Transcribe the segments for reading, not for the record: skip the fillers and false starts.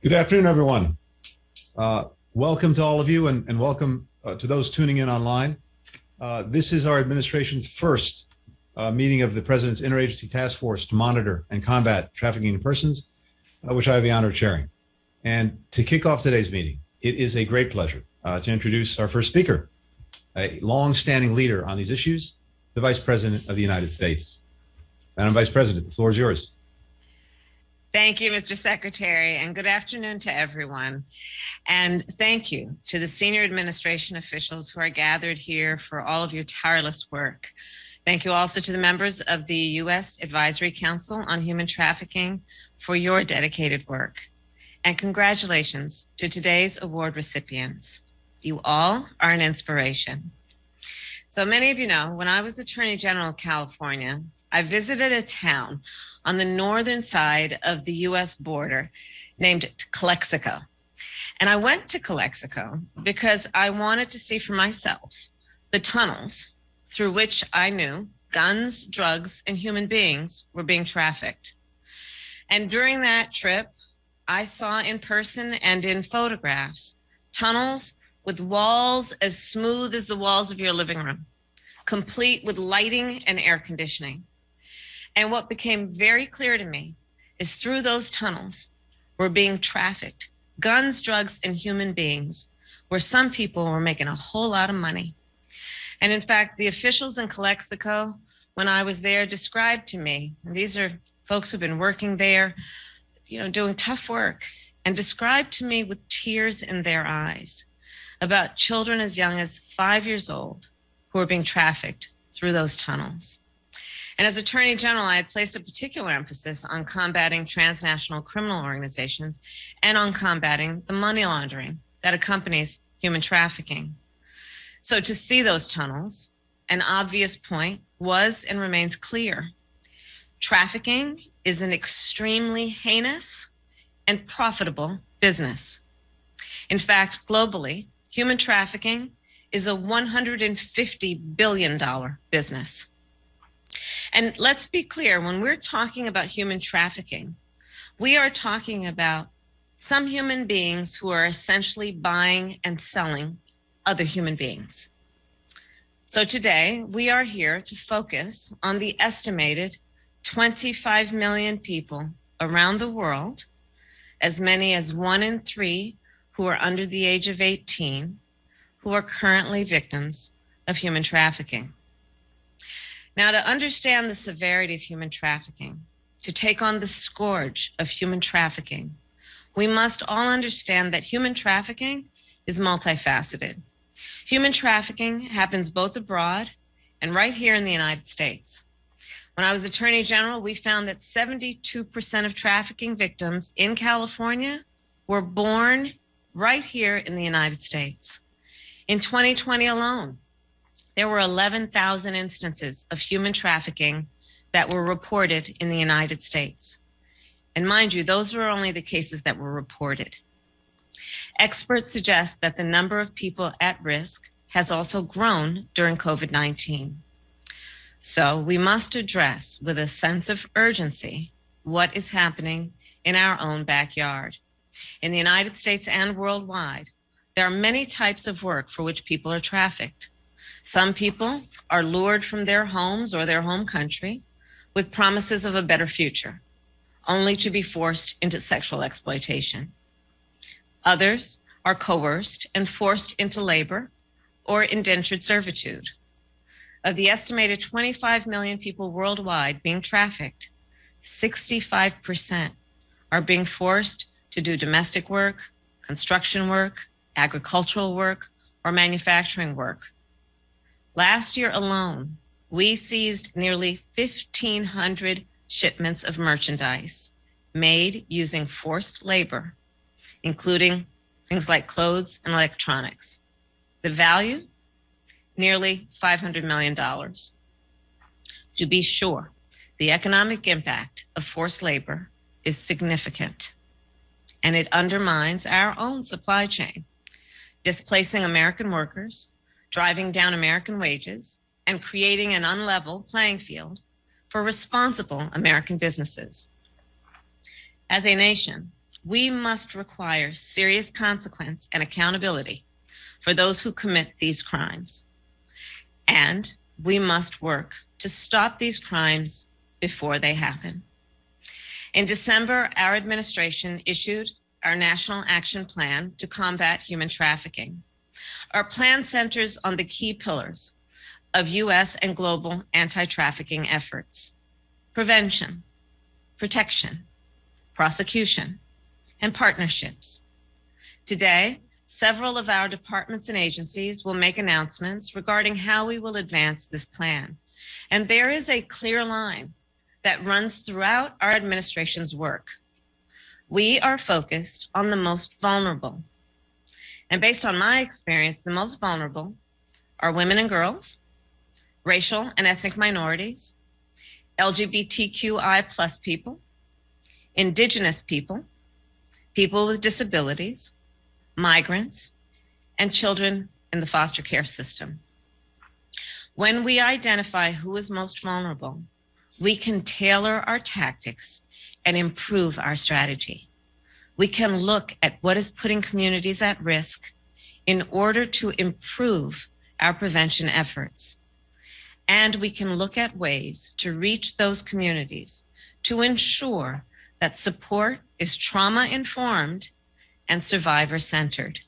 Good afternoon, everyone. Welcome to all of you and welcome to those tuning in online. This is our administration's first meeting of the President's Interagency Task Force to monitor and combat trafficking in persons, which I have the honor of chairing. And to kick off today's meeting, it is a great pleasure to introduce our first speaker, a long-standing leader on these issues, the Vice President of the United States. Madam Vice President, the floor is yours. Thank you, Mr. Secretary, and good afternoon to everyone. And thank you to the senior administration officials who are gathered here for all of your tireless work. Thank you also to the members of the U.S. Advisory Council on Human Trafficking for your dedicated work. And congratulations to today's award recipients. You all are an inspiration. So many of you know, when I was Attorney General of California, I visited a town on the northern side of the U.S. border named Calexico. And I went to Calexico because I wanted to see for myself the tunnels through which I knew guns, drugs, and human beings were being trafficked. And during that trip, I saw in person and in photographs tunnels with walls as smooth as the walls of your living room, complete with lighting and air conditioning. And what became very clear to me is through those tunnels were being trafficked guns, drugs, and human beings, where some people were making a whole lot of money. And in fact, the officials in Calexico, when I was there, described to me, and these are folks who've been working there, doing tough work, and described to me with tears in their eyes about children as young as 5 years old who are being trafficked through those tunnels. And as Attorney General, I had placed a particular emphasis on combating transnational criminal organizations and on combating the money laundering that accompanies human trafficking. So to see those tunnels, an obvious point was and remains clear. Trafficking is an extremely heinous and profitable business. In fact, globally, human trafficking is a $150 billion business. And let's be clear, when we're talking about human trafficking, we are talking about some human beings who are essentially buying and selling other human beings. So today, we are here to focus on the estimated 25 million people around the world, as many as 1 in 3 who are under the age of 18, who are currently victims of human trafficking. Now, to understand the severity of human trafficking, to take on the scourge of human trafficking, we must all understand that human trafficking is multifaceted. Human trafficking happens both abroad and right here in the United States. When I was Attorney General, we found that 72% of trafficking victims in California were born right here in the United States. In 2020 alone, there were 11,000 instances of human trafficking that were reported in the United States. And mind you, those were only the cases that were reported. Experts suggest that the number of people at risk has also grown during COVID-19. So we must address with a sense of urgency what is happening in our own backyard. In the United States and worldwide, there are many types of work for which people are trafficked. Some people are lured from their homes or their home country with promises of a better future, only to be forced into sexual exploitation. Others are coerced and forced into labor or indentured servitude. Of the estimated 25 million people worldwide being trafficked, 65% are being forced to do domestic work, construction work, agricultural work, or manufacturing work. Last year alone, we seized nearly 1,500 shipments of merchandise made using forced labor, including things like clothes and electronics. The value, nearly $500 million. To be sure, the economic impact of forced labor is significant, and it undermines our own supply chain, displacing American workers, driving down American wages, and creating an unlevel playing field for responsible American businesses. As a nation, we must require serious consequence and accountability for those who commit these crimes. And we must work to stop these crimes before they happen. In December, our administration issued our National Action Plan to combat human trafficking. Our plan centers on the key pillars of U.S. and global anti-trafficking efforts: prevention, protection, prosecution, and partnerships. Today, several of our departments and agencies will make announcements regarding how we will advance this plan. And there is a clear line that runs throughout our administration's work. We are focused on the most vulnerable. And based on my experience, the most vulnerable are women and girls, racial and ethnic minorities, LGBTQI plus people, indigenous people, people with disabilities, migrants, and children in the foster care system. When we identify who is most vulnerable, we can tailor our tactics and improve our strategy. We can look at what is putting communities at risk in order to improve our prevention efforts. And we can look at ways to reach those communities to ensure that support is trauma-informed and survivor-centered.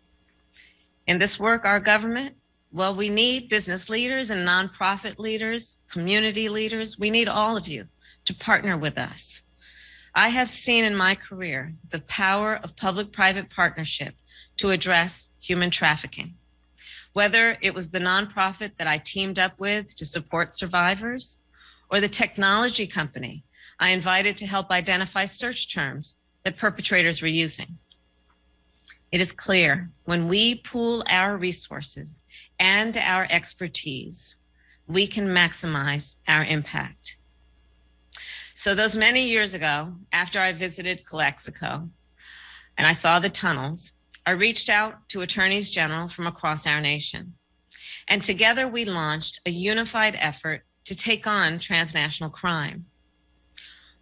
In this work, our government, well, we need business leaders and nonprofit leaders, community leaders. We need all of you to partner with us. I have seen in my career the power of public-private partnership to address human trafficking. Whether it was the nonprofit that I teamed up with to support survivors, or the technology company I invited to help identify search terms that perpetrators were using. It is clear when we pool our resources and our expertise, we can maximize our impact. So those many years ago, after I visited Calexico and I saw the tunnels, I reached out to attorneys general from across our nation. And together we launched a unified effort to take on transnational crime.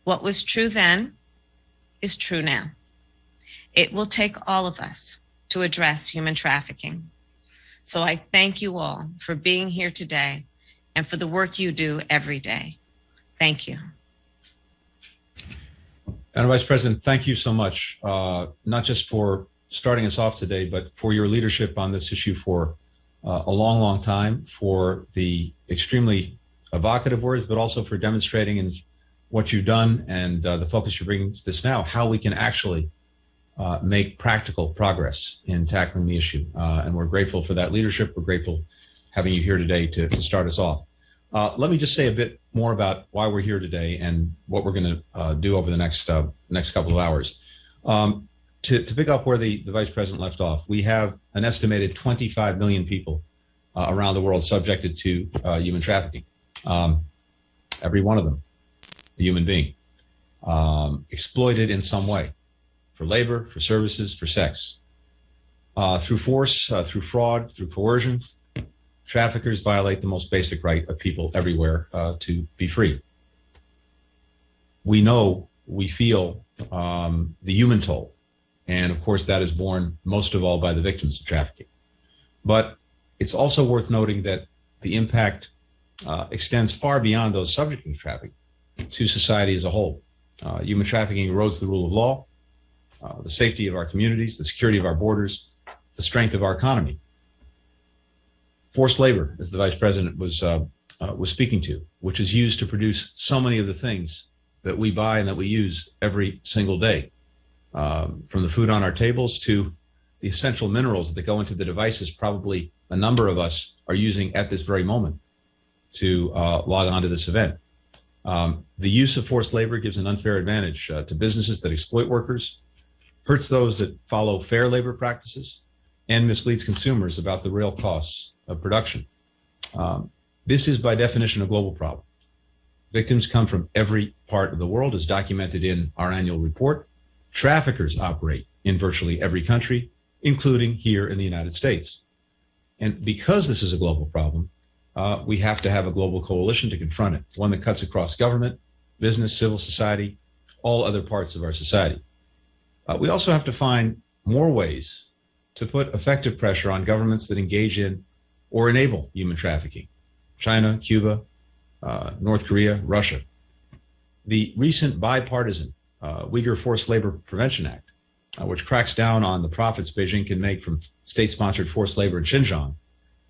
What was true then is true now. It will take all of us to address human trafficking. So I thank you all for being here today and for the work you do every day. Thank you. Madam Vice President, thank you so much, not just for starting us off today, but for your leadership on this issue for a long, long time, for the extremely evocative words, but also for demonstrating in what you've done and the focus you're bringing to this now, how we can actually make practical progress in tackling the issue. And we're grateful for that leadership. We're grateful having you here today to start us off. Let me just say a bit more about why we're here today and what we're going to do over the next couple of hours. To pick up where the Vice President left off, we have an estimated 25 million people around the world subjected to human trafficking. Every one of them, a human being, exploited in some way, for labor, for services, for sex, through force, through fraud, through coercion. Traffickers violate the most basic right of people everywhere to be free. We know, we feel the human toll. And of course, that is borne most of all by the victims of trafficking. But it's also worth noting that the impact extends far beyond those subject to trafficking to society as a whole. Human trafficking erodes the rule of law, the safety of our communities, the security of our borders, the strength of our economy. Forced labor, as the Vice President was speaking to, which is used to produce so many of the things that we buy and that we use every single day, from the food on our tables to the essential minerals that go into the devices probably a number of us are using at this very moment to log on to this event. The use of forced labor gives an unfair advantage to businesses that exploit workers, hurts those that follow fair labor practices, and misleads consumers about the real costs of production. This is by definition a global problem. Victims come from every part of the world, as documented in our annual report. Traffickers operate in virtually every country, including here in the United States. And because this is a global problem, we have to have a global coalition to confront it, one that cuts across government, business, civil society, all other parts of our society. We also have to find more ways to put effective pressure on governments that engage in or enable human trafficking. China, Cuba, North Korea, Russia. The recent bipartisan Uyghur Forced Labor Prevention Act, which cracks down on the profits Beijing can make from state-sponsored forced labor in Xinjiang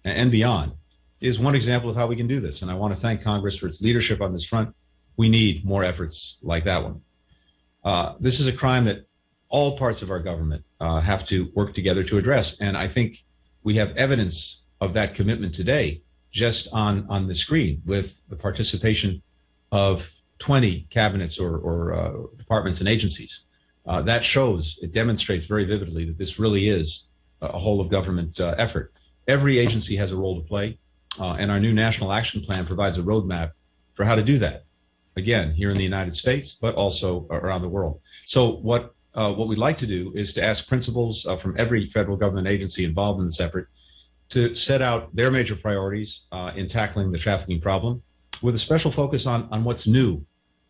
and beyond, is one example of how we can do this. And I want to thank Congress for its leadership on this front. We need more efforts like that one. This is a crime that all parts of our government have to work together to address. And I think we have evidence of that commitment today just on the screen with the participation of 20 cabinets or departments and agencies. That shows, it demonstrates very vividly that this really is a whole of government effort. Every agency has a role to play, and our new National Action Plan provides a roadmap for how to do that. Again, here in the United States, but also around the world. So what we'd like to do is to ask principals from every federal government agency involved in this effort to set out their major priorities in tackling the trafficking problem, with a special focus on what's new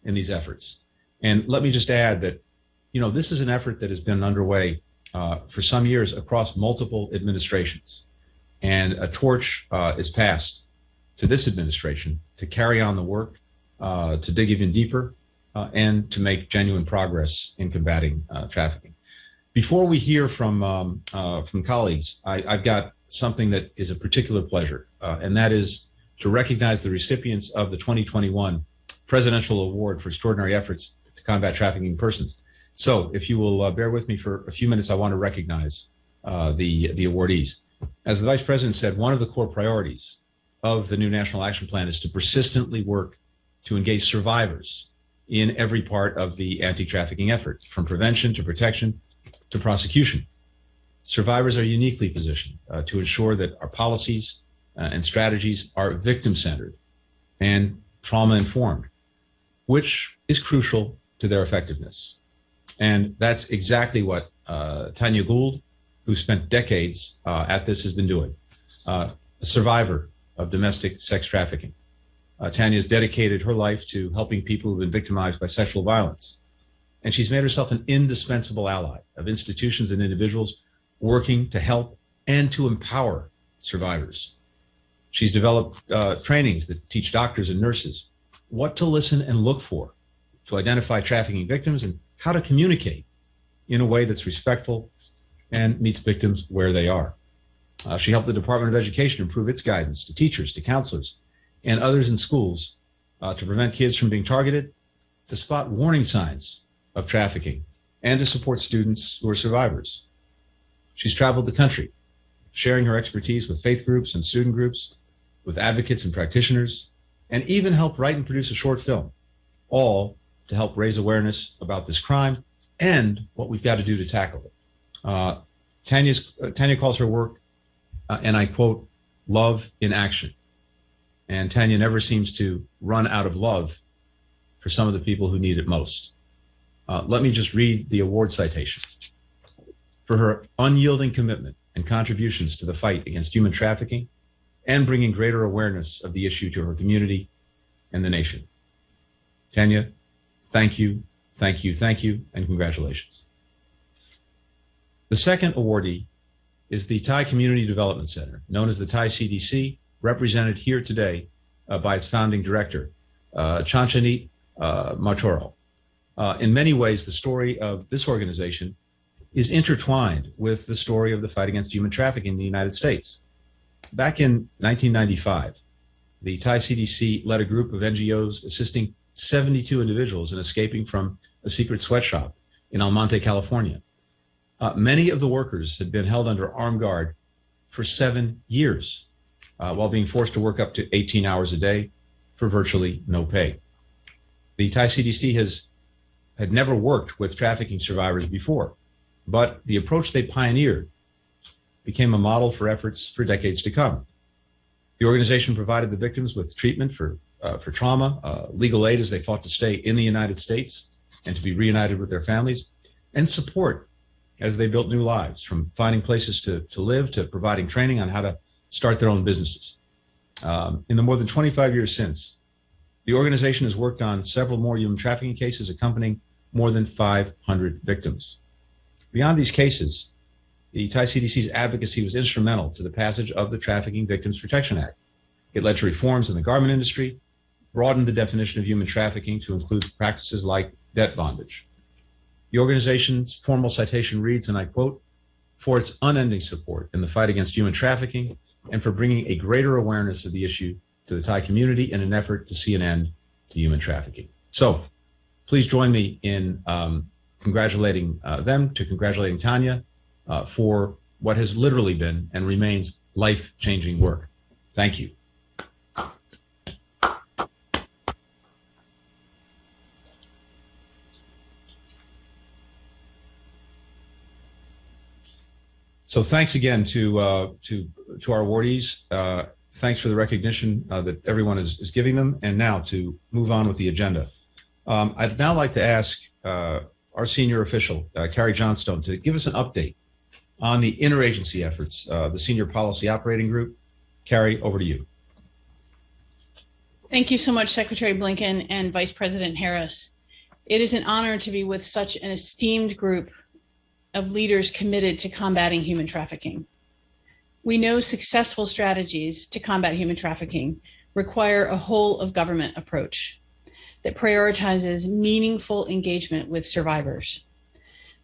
in these efforts. And let me just add that, this is an effort that has been underway for some years across multiple administrations. And a torch is passed to this administration to carry on the work, to dig even deeper, and to make genuine progress in combating trafficking. Before we hear from colleagues, I've got something that is a particular pleasure, and that is to recognize the recipients of the 2021 Presidential Award for Extraordinary Efforts to Combat Trafficking Persons. So if you will bear with me for a few minutes, I want to recognize the awardees. As the Vice President said, one of the core priorities of the new National Action Plan is to persistently work to engage survivors in every part of the anti-trafficking effort, from prevention to protection to prosecution. Survivors are uniquely positioned to ensure that our policies and strategies are victim-centered and trauma-informed, which is crucial to their effectiveness. And that's exactly what Tanya Gould, who spent decades at this, has been doing, a survivor of domestic sex trafficking. Tanya has dedicated her life to helping people who've been victimized by sexual violence. And she's made herself an indispensable ally of institutions and individuals working to help and to empower survivors. She's developed trainings that teach doctors and nurses what to listen and look for to identify trafficking victims and how to communicate in a way that's respectful and meets victims where they are. She helped the Department of Education improve its guidance to teachers, to counselors, and others in schools to prevent kids from being targeted, to spot warning signs of trafficking, and to support students who are survivors. She's traveled the country, sharing her expertise with faith groups and student groups, with advocates and practitioners, and even helped write and produce a short film, all to help raise awareness about this crime and what we've got to do to tackle it. Tanya calls her work, and I quote, love in action. And Tanya never seems to run out of love for some of the people who need it most. Let me just read the award citation. For her unyielding commitment and contributions to the fight against human trafficking and bringing greater awareness of the issue to her community and the nation. Tanya, thank you, thank you, thank you, and congratulations. The second awardee is the Thai Community Development Center, known as the Thai CDC, represented here today by its founding director, Chanchanit Martoro. In many ways, the story of this organization is intertwined with the story of the fight against human trafficking in the United States. Back in 1995, the Thai CDC led a group of NGOs assisting 72 individuals in escaping from a secret sweatshop in El Monte, California. Many of the workers had been held under armed guard for 7 years, while being forced to work up to 18 hours a day for virtually no pay. The Thai CDC had never worked with trafficking survivors before, but the approach they pioneered became a model for efforts for decades to come. The organization provided the victims with treatment for trauma, legal aid as they fought to stay in the United States and to be reunited with their families, and support as they built new lives, from finding places to live to providing training on how to start their own businesses. In the more than 25 years since, the organization has worked on several more human trafficking cases, accompanying more than 500 victims. Beyond these cases, the Thai CDC's advocacy was instrumental to the passage of the Trafficking Victims Protection Act. It led to reforms in the garment industry, broadened the definition of human trafficking to include practices like debt bondage. The organization's formal citation reads, and I quote, "for its unending support in the fight against human trafficking and for bringing a greater awareness of the issue to the Thai community in an effort to see an end to human trafficking." So please join me in congratulating them, to congratulating Tanya for what has literally been and remains life-changing work. Thank you. So thanks again to our awardees. Thanks for the recognition that everyone is giving them. And now to move on with the agenda. I'd now like to ask our senior official, Carrie Johnstone, to give us an update on the interagency efforts, the Senior Policy Operating Group. Carrie, over to you. Thank you so much, Secretary Blinken and Vice President Harris. It is an honor to be with such an esteemed group of leaders committed to combating human trafficking. We know successful strategies to combat human trafficking require a whole of government approach that prioritizes meaningful engagement with survivors.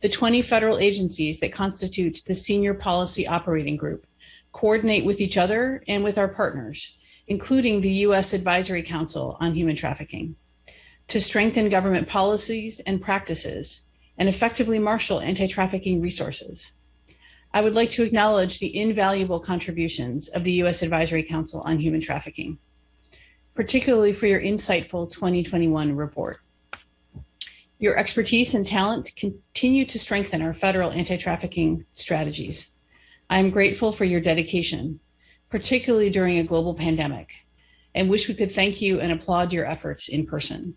The 20 federal agencies that constitute the Senior Policy Operating Group coordinate with each other and with our partners, including the U.S. Advisory Council on Human Trafficking, to strengthen government policies and practices and effectively marshal anti-trafficking resources. I would like to acknowledge the invaluable contributions of the U.S. Advisory Council on Human Trafficking, particularly for your insightful 2021 report. Your expertise and talent continue to strengthen our federal anti-trafficking strategies. I am grateful for your dedication, particularly during a global pandemic, and wish we could thank you and applaud your efforts in person.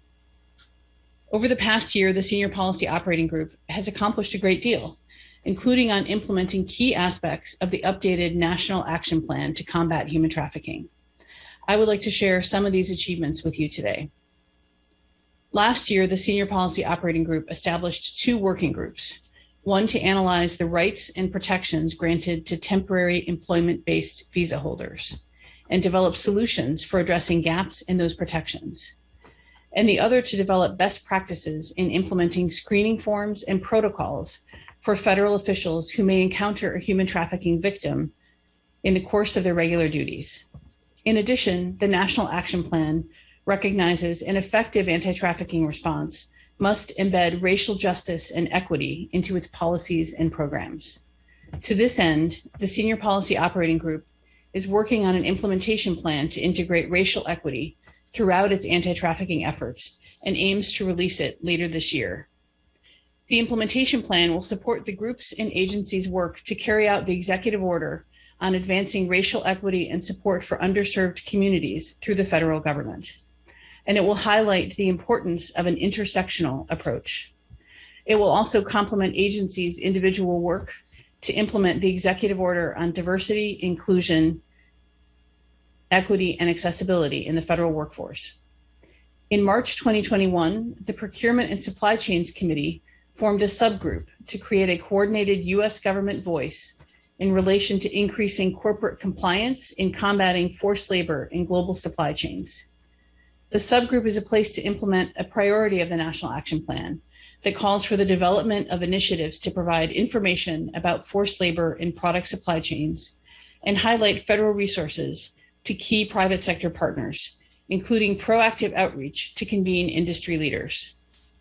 Over the past year, the Senior Policy Operating Group has accomplished a great deal, including on implementing key aspects of the updated National Action Plan to combat human trafficking. I would like to share some of these achievements with you today. Last year, the Senior Policy Operating Group established 2 working groups, one to analyze the rights and protections granted to temporary employment-based visa holders and develop solutions for addressing gaps in those protections, and the other to develop best practices in implementing screening forms and protocols for federal officials who may encounter a human trafficking victim in the course of their regular duties. In addition, the National Action Plan recognizes an effective anti-trafficking response must embed racial justice and equity into its policies and programs. To this end, the Senior Policy Operating Group is working on an implementation plan to integrate racial equity throughout its anti-trafficking efforts and aims to release it later this year. The implementation plan will support the groups and agencies' work to carry out the executive order on advancing racial equity and support for underserved communities through the federal government. And it will highlight the importance of an intersectional approach. It will also complement agencies' individual work to implement the executive order on diversity, inclusion, equity, and accessibility in the federal workforce. In March 2021, the Procurement and Supply Chains Committee formed a subgroup to create a coordinated U.S. government voice in relation to increasing corporate compliance in combating forced labor in global supply chains. The subgroup is a place to implement a priority of the National Action Plan that calls for the development of initiatives to provide information about forced labor in product supply chains and highlight federal resources to key private sector partners, including proactive outreach to convene industry leaders.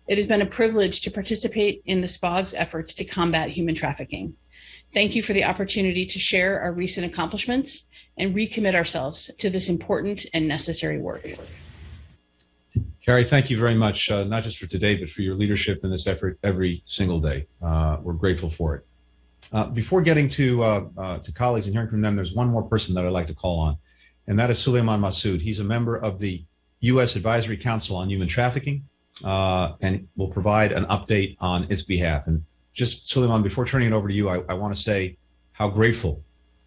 It has been a privilege to participate in the SPOG's efforts to combat human trafficking. Thank you for the opportunity to share our recent accomplishments and recommit ourselves to this important and necessary work. Carrie, thank you very much, not just for today, but for your leadership in this effort every single day. We're grateful for it. Before getting to colleagues and hearing from them, there's one more person that I'd like to call on, and that is Suleiman Massoud. He's a member of the U.S. Advisory Council on Human Trafficking, and will provide an update on its behalf. And just, Suleiman, before turning it over to you, I want to say how grateful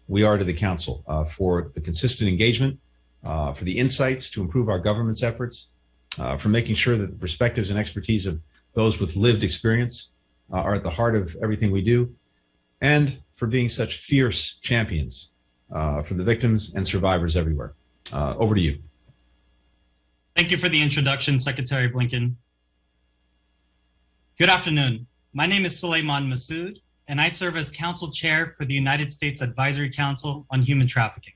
we are to the Council for the consistent engagement, for the insights to improve our government's efforts, for making sure that the perspectives and expertise of those with lived experience are at the heart of everything we do, and for being such fierce champions for the victims and survivors everywhere. Over to you. Thank you for the introduction, Secretary Blinken. Good afternoon. My name is Suleiman Massoud, and I serve as Council Chair for the United States Advisory Council on Human Trafficking.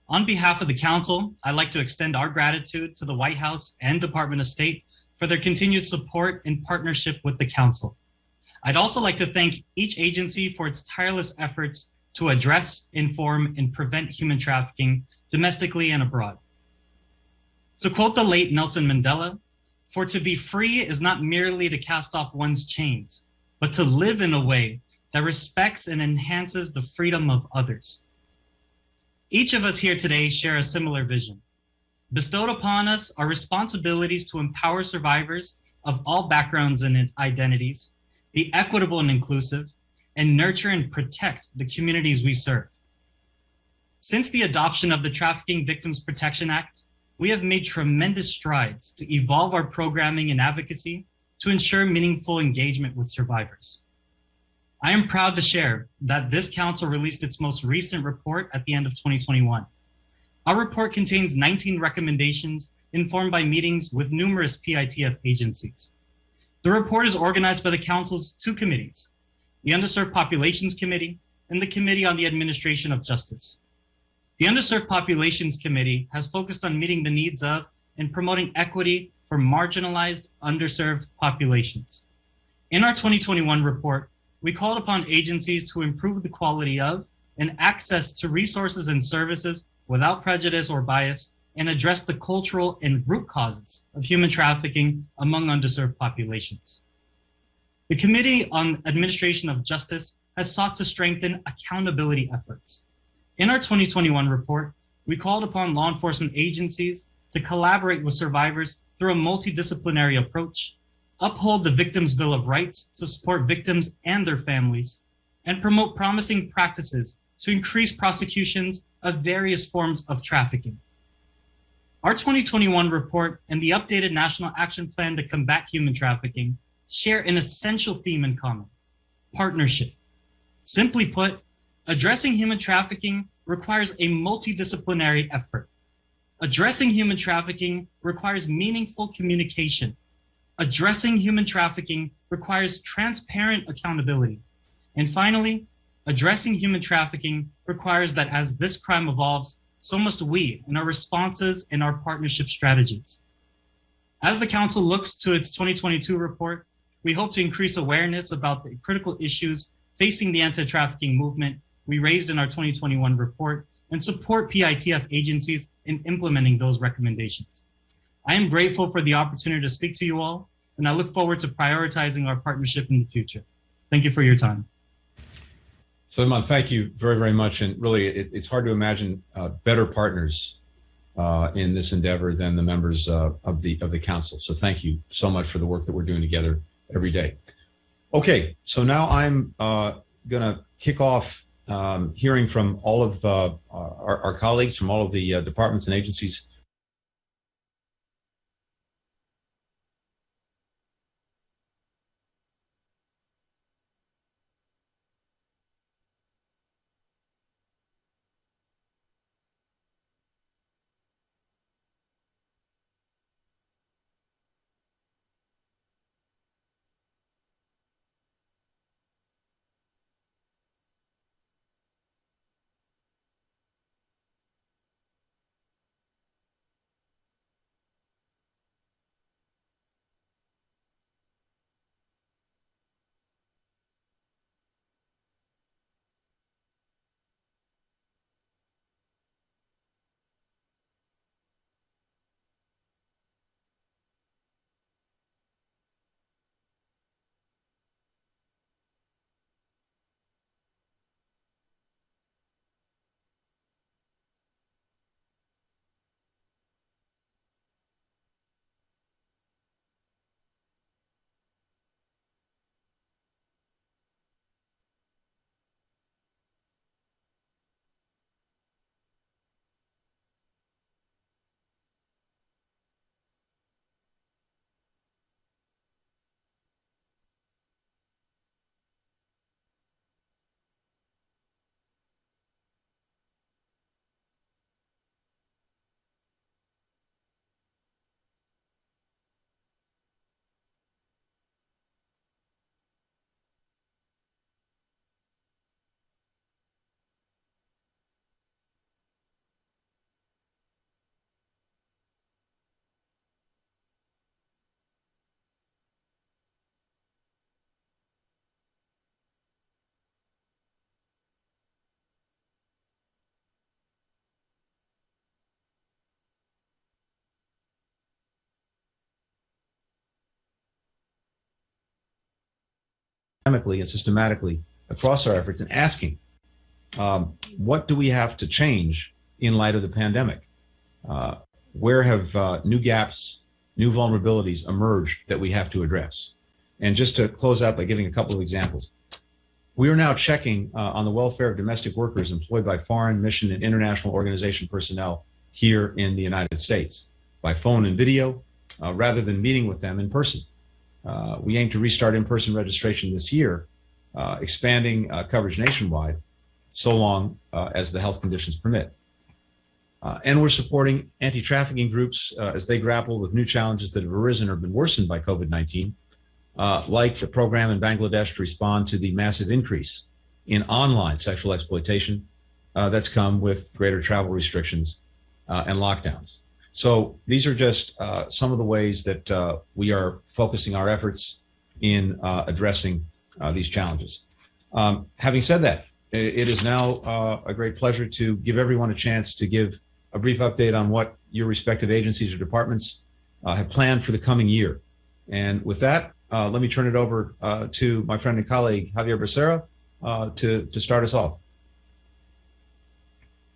On behalf of the Council, I'd like to extend our gratitude to the White House and Department of State for their continued support and partnership with the Council. I'd also like to thank each agency for its tireless efforts to address, inform, and prevent human trafficking domestically and abroad. To quote the late Nelson Mandela, "For to be free is not merely to cast off one's chains, but to live in a way that respects and enhances the freedom of others." Each of us here today share a similar vision. Bestowed upon us are responsibilities to empower survivors of all backgrounds and identities, be equitable and inclusive, and nurture and protect the communities we serve. Since the adoption of the Trafficking Victims Protection Act, we have made tremendous strides to evolve our programming and advocacy to ensure meaningful engagement with survivors. I am proud to share that this council released its most recent report at the end of 2021. Our report contains 19 recommendations informed by meetings with numerous PITF agencies. The report is organized by the council's two committees, the Underserved Populations Committee and the Committee on the Administration of Justice. The Underserved Populations Committee has focused on meeting the needs of and promoting equity for marginalized, underserved populations. In our 2021 report, we called upon agencies to improve the quality of and access to resources and services without prejudice or bias, and address the cultural and root causes of human trafficking among underserved populations. The Committee on Administration of Justice has sought to strengthen accountability efforts. In our 2021 report, we called upon law enforcement agencies to collaborate with survivors through a multidisciplinary approach, uphold the Victims' Bill of Rights to support victims and their families, and promote promising practices to increase prosecutions of various forms of trafficking. Our 2021 report and the updated National Action Plan to Combat Human Trafficking share an essential theme in common: partnership. Simply put, addressing human trafficking requires a multidisciplinary effort. Addressing human trafficking requires meaningful communication. Addressing human trafficking requires transparent accountability. And finally, addressing human trafficking requires that as this crime evolves, so must we in our responses and our partnership strategies. As the Council looks to its 2022 report, we hope to increase awareness about the critical issues facing the anti-trafficking movement we raised in our 2021 report and support PITF agencies in implementing those recommendations. I am grateful for the opportunity to speak to you all, and I look forward to prioritizing our partnership in the future. Thank you for your time. Suleiman, thank you very, very much. And really, it's hard to imagine better partners in this endeavor than the members of the council. So thank you so much for the work that we're doing together every day. Okay, so now I'm going to kick off hearing from all of our colleagues from all of the departments and agencies. and systematically across our efforts and asking, what do we have to change in light of the pandemic? Where have new gaps, new vulnerabilities emerged that we have to address? And just to close out by giving a couple of examples, we are now checking on the welfare of domestic workers employed by foreign, mission, and international organization personnel here in the United States by phone and video, rather than meeting with them in person. We aim to restart in-person registration this year, expanding coverage nationwide, so long as the health conditions permit. And we're supporting anti-trafficking groups as they grapple with new challenges that have arisen or been worsened by COVID-19, like the program in Bangladesh to respond to the massive increase in online sexual exploitation that's come with greater travel restrictions and lockdowns. So these are just some of the ways that we are focusing our efforts in addressing these challenges. Having said that, it is now a great pleasure to give everyone a chance to give a brief update on what your respective agencies or departments have planned for the coming year. And with that, let me turn it over to my friend and colleague, Javier Becerra, to start us off.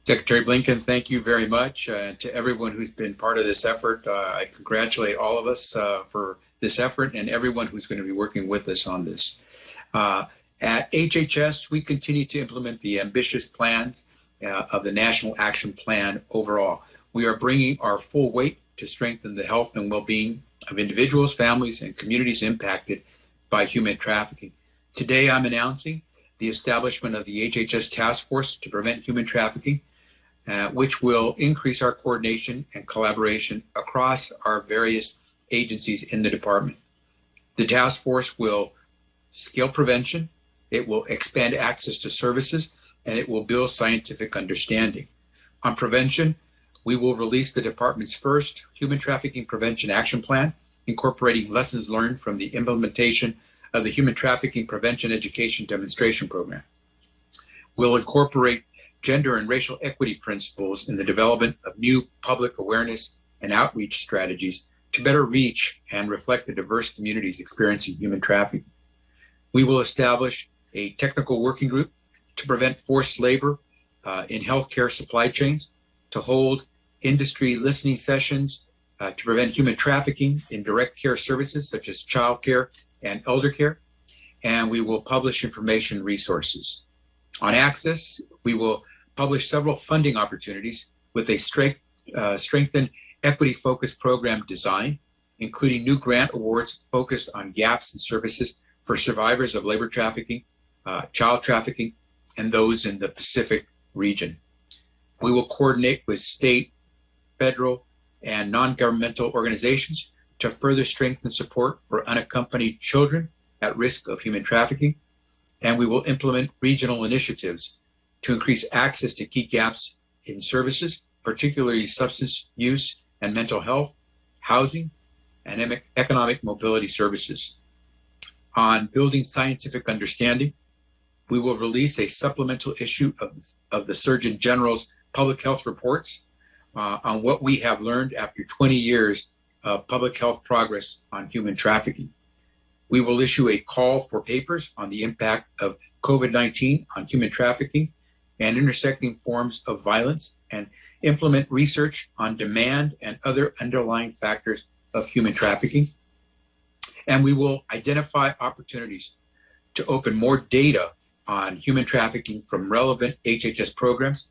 Secretary Blinken, thank you very much. To everyone who's been part of this effort, I congratulate all of us for this effort and everyone who's going to be working with us on this. At HHS, we continue to implement the ambitious plans of the National Action Plan overall. We are bringing our full weight to strengthen the health and well-being of individuals, families, and communities impacted by human trafficking. Today, I'm announcing the establishment of the HHS Task Force to Prevent Human Trafficking, which will increase our coordination and collaboration across our various agencies in the department. The task force will scale prevention, it will expand access to services, and it will build scientific understanding. On prevention, we will release the department's first Human Trafficking Prevention Action Plan, incorporating lessons learned from the implementation of the Human Trafficking Prevention Education Demonstration Program. We'll incorporate gender and racial equity principles in the development of new public awareness and outreach strategies to better reach and reflect the diverse communities experiencing human trafficking. We will establish a technical working group to prevent forced labor in healthcare supply chains, to hold industry listening sessions to prevent human trafficking in direct care services such as child care and elder care, and we will publish information resources. On access, we will publish several funding opportunities with a strengthened equity-focused program design, including new grant awards focused on gaps in services for survivors of labor trafficking, child trafficking, and those in the Pacific region. We will coordinate with state, federal, and non-governmental organizations to further strengthen support for unaccompanied children at risk of human trafficking, and we will implement regional initiatives to increase access to key gaps in services, particularly substance use and mental health, housing, and economic mobility services. On building scientific understanding, we will release a supplemental issue of the Surgeon General's public health reports on what we have learned after 20 years of public health progress on human trafficking. We will issue a call for papers on the impact of COVID-19 on human trafficking and intersecting forms of violence, and implement research on demand and other underlying factors of human trafficking. And we will identify opportunities to open more data on human trafficking from relevant HHS programs,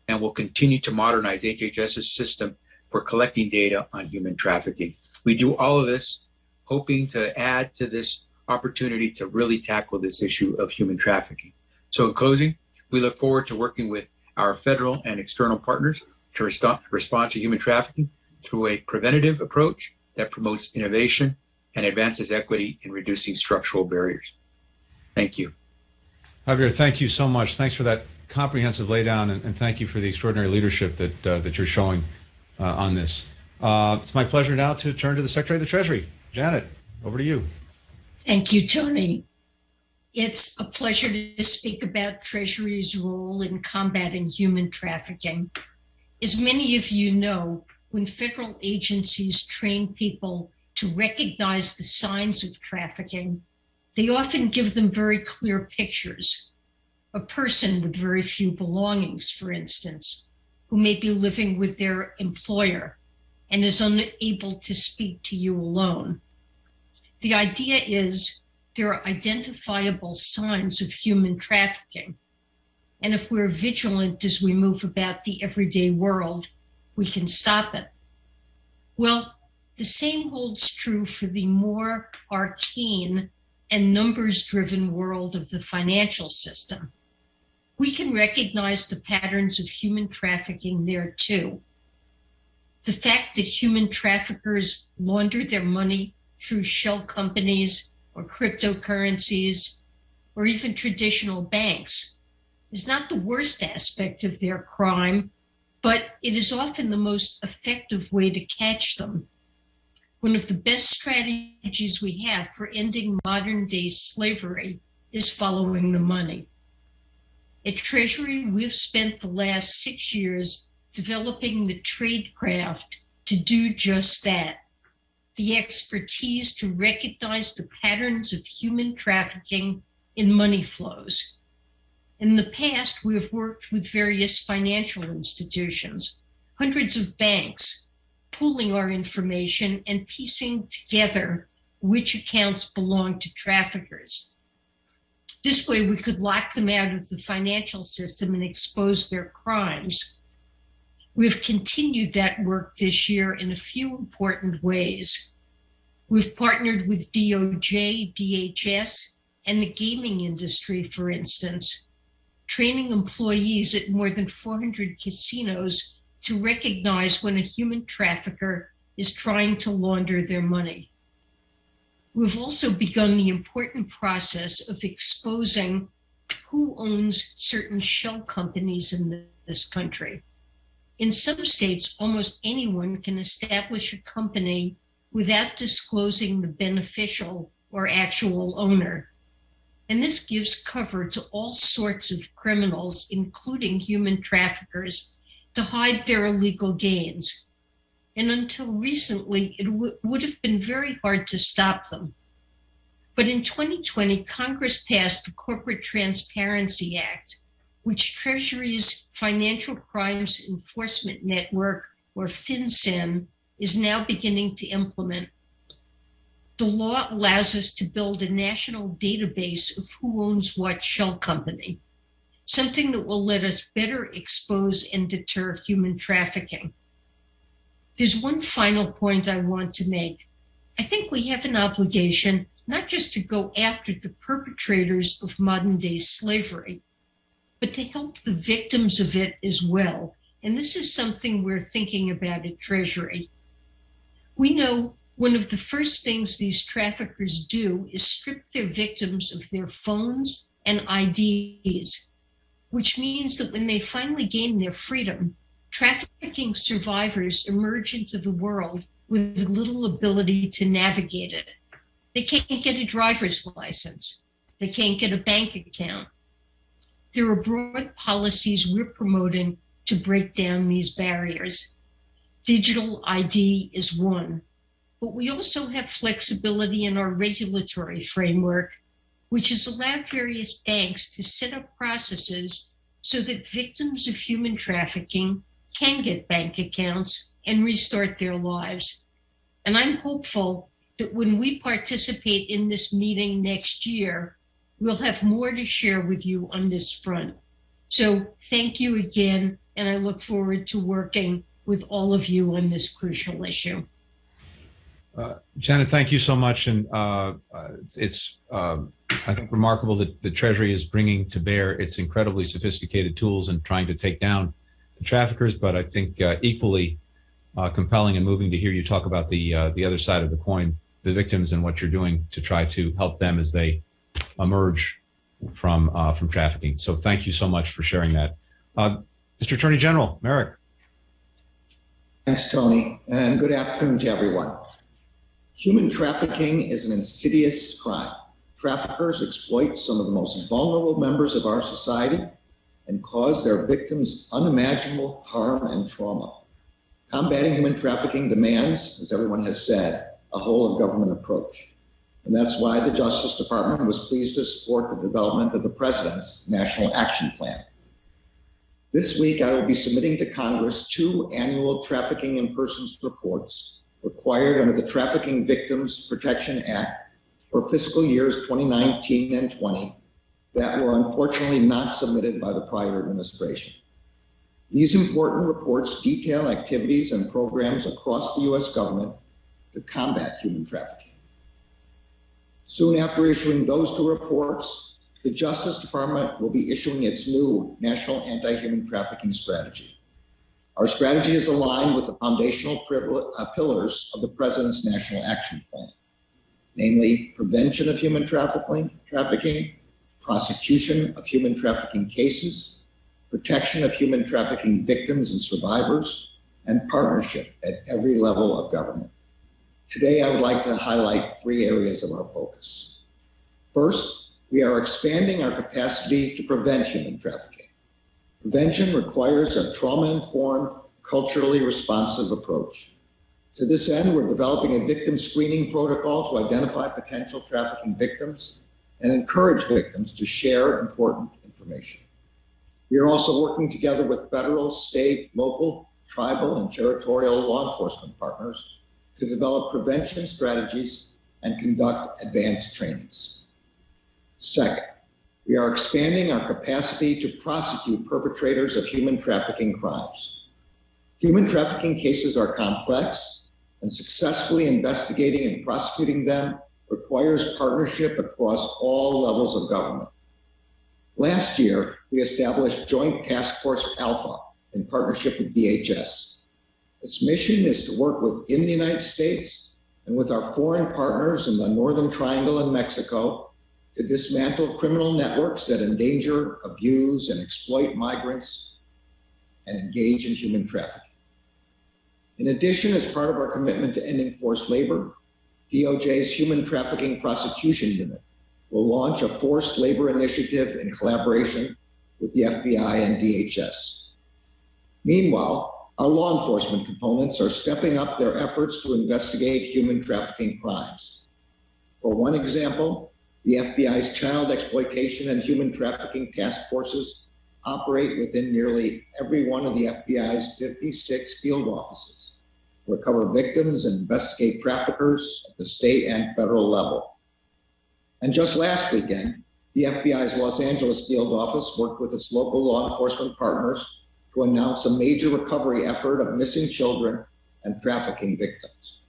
and will continue to modernize HHS's system for collecting data on human trafficking. We do all of this hoping to add to this opportunity to really tackle this issue of human trafficking. So in closing, we look forward to working with our federal and external partners to respond to human trafficking through a preventative approach that promotes innovation and advances equity in reducing structural barriers. Thank you. Javier, thank you so much. Thanks for that comprehensive laydown, and thank you for the extraordinary leadership that you're showing on this. It's my pleasure now to turn to the Secretary of the Treasury. Janet, over to you. Thank you, Tony. It's a pleasure to speak about Treasury's role in combating human trafficking. As many of you know, when federal agencies train people to recognize the signs of trafficking, They often give them very clear pictures. A person with very few belongings, for instance, who may be living with their employer and is unable to speak to you alone. The idea is there are identifiable signs of human trafficking. And if we're vigilant as we move about the everyday world, we can stop it. Well, the same holds true for the more arcane and numbers-driven world of the financial system. We can recognize the patterns of human trafficking there too. The fact that human traffickers launder their money through shell companies or cryptocurrencies or even traditional banks is not the worst aspect of their crime, but it is often the most effective way to catch them. One of the best strategies we have for ending modern-day slavery is following the money. At Treasury, we've spent the last 6 years developing the tradecraft to do just that, the expertise to recognize the patterns of human trafficking in money flows. In the past, we have worked with various financial institutions, hundreds of banks, pooling our information and piecing together which accounts belong to traffickers. This way, we could lock them out of the financial system and expose their crimes. We've continued that work this year in a few important ways. We've partnered with DOJ, DHS, and the gaming industry, for instance, training employees at more than 400 casinos to recognize when a human trafficker is trying to launder their money. We've also begun the important process of exposing who owns certain shell companies in this country. In some states, almost anyone can establish a company without disclosing the beneficial or actual owner. And this gives cover to all sorts of criminals, including human traffickers, to hide their illegal gains. And until recently, it would have been very hard to stop them. But in 2020, Congress passed the Corporate Transparency Act, which Treasury's Financial Crimes Enforcement Network, or FinCEN, is now beginning to implement. The law allows us to build a national database of who owns what shell company, something that will let us better expose and deter human trafficking. There's one final point I want to make. I think we have an obligation not just to go after the perpetrators of modern-day slavery, but to help the victims of it as well. And this is something we're thinking about at Treasury. We know one of the first things these traffickers do is strip their victims of their phones and IDs, which means that when they finally gain their freedom, trafficking survivors emerge into the world with little ability to navigate it. They can't get a driver's license. They can't get a bank account. There are broad policies we're promoting to break down these barriers. Digital ID is one, but we also have flexibility in our regulatory framework, which has allowed various banks to set up processes so that victims of human trafficking can get bank accounts and restart their lives. And I'm hopeful that when we participate in this meeting next year, we'll have more to share with you on this front. So thank you again, and I look forward to working with all of you on this crucial issue. Janet, thank you so much. And it's I think, remarkable that the Treasury is bringing to bear its incredibly sophisticated tools and trying to take down the traffickers. But I think equally compelling and moving to hear you talk about the other side of the coin, the victims, and what you're doing to try to help them as they emerge from trafficking. So thank you so much for sharing that. Mr. Attorney General, Merrick. Thanks, Tony, and good afternoon to everyone. Human trafficking is an insidious crime. Traffickers exploit some of the most vulnerable members of our society and cause their victims unimaginable harm and trauma. Combating human trafficking demands, as everyone has said, a whole of government approach. And that's why the Justice Department was pleased to support the development of the President's National Action Plan. This week, I will be submitting to Congress 2 annual trafficking in persons reports required under the Trafficking Victims Protection Act for fiscal years 2019 and 20 that were unfortunately not submitted by the prior administration. These important reports detail activities and programs across the U.S. government to combat human trafficking. Soon after issuing those 2 reports, the Justice Department will be issuing its new National Anti-Human Trafficking Strategy. Our strategy is aligned with the foundational pillars of the President's National Action Plan, namely prevention of human trafficking, prosecution of human trafficking cases, protection of human trafficking victims and survivors, and partnership at every level of government. Today, I would like to highlight 3 areas of our focus. First, we are expanding our capacity to prevent human trafficking. Prevention requires a trauma-informed, culturally responsive approach. To this end, we're developing a victim screening protocol to identify potential trafficking victims and encourage victims to share important information. We are also working together with federal, state, local, tribal, and territorial law enforcement partners to develop prevention strategies and conduct advanced trainings. Second, we are expanding our capacity to prosecute perpetrators of human trafficking crimes. Human trafficking cases are complex, and successfully investigating and prosecuting them requires partnership across all levels of government. Last year, we established Joint Task Force Alpha in partnership with DHS. Its mission is to work within the United States and with our foreign partners in the Northern Triangle and Mexico to dismantle criminal networks that endanger, abuse, and exploit migrants and engage in human trafficking. In addition, as part of our commitment to ending forced labor, DOJ's Human Trafficking Prosecution Unit will launch a forced labor initiative in collaboration with the FBI and DHS. Meanwhile, our law enforcement components are stepping up their efforts to investigate human trafficking crimes. For one example, the FBI's Child Exploitation and Human Trafficking Task Forces operate within nearly every one of the FBI's 56 field offices, recover victims and investigate traffickers at the state and federal level. And just last weekend, the FBI's Los Angeles field office worked with its local law enforcement partners to announce a major recovery effort of missing children and trafficking victims.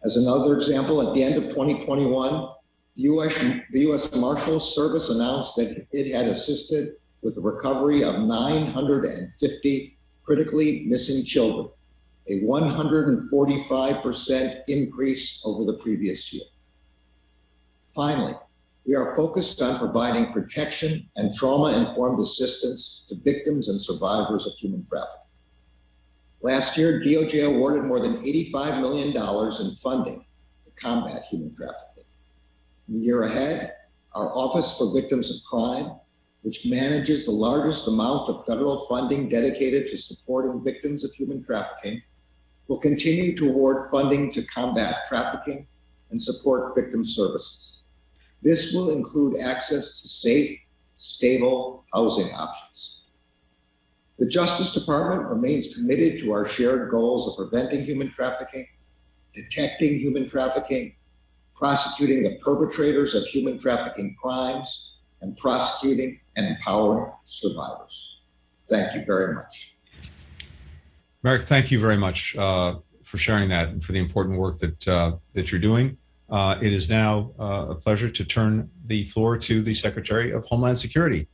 As another example, at the end of 2021, the U.S. Marshals Service announced that it had assisted with the recovery of 950 critically missing children, a 145% increase over the previous year. Finally, we are focused on providing protection and trauma-informed assistance to victims and survivors of human trafficking. Last year, DOJ awarded more than $85 million in funding to combat human trafficking. In the year ahead, our Office for Victims of Crime, which manages the largest amount of federal funding dedicated to supporting victims of human trafficking, will continue to award funding to combat trafficking and support victim services. This will include access to safe, stable housing options. The Justice Department remains committed to our shared goals of preventing human trafficking, detecting human trafficking, prosecuting the perpetrators of human trafficking crimes, and prosecuting and empowering survivors. Thank you very much. Merrick, thank you very much for sharing that and for the important work that you're doing. It is now a pleasure to turn the floor to the Secretary of Homeland Security,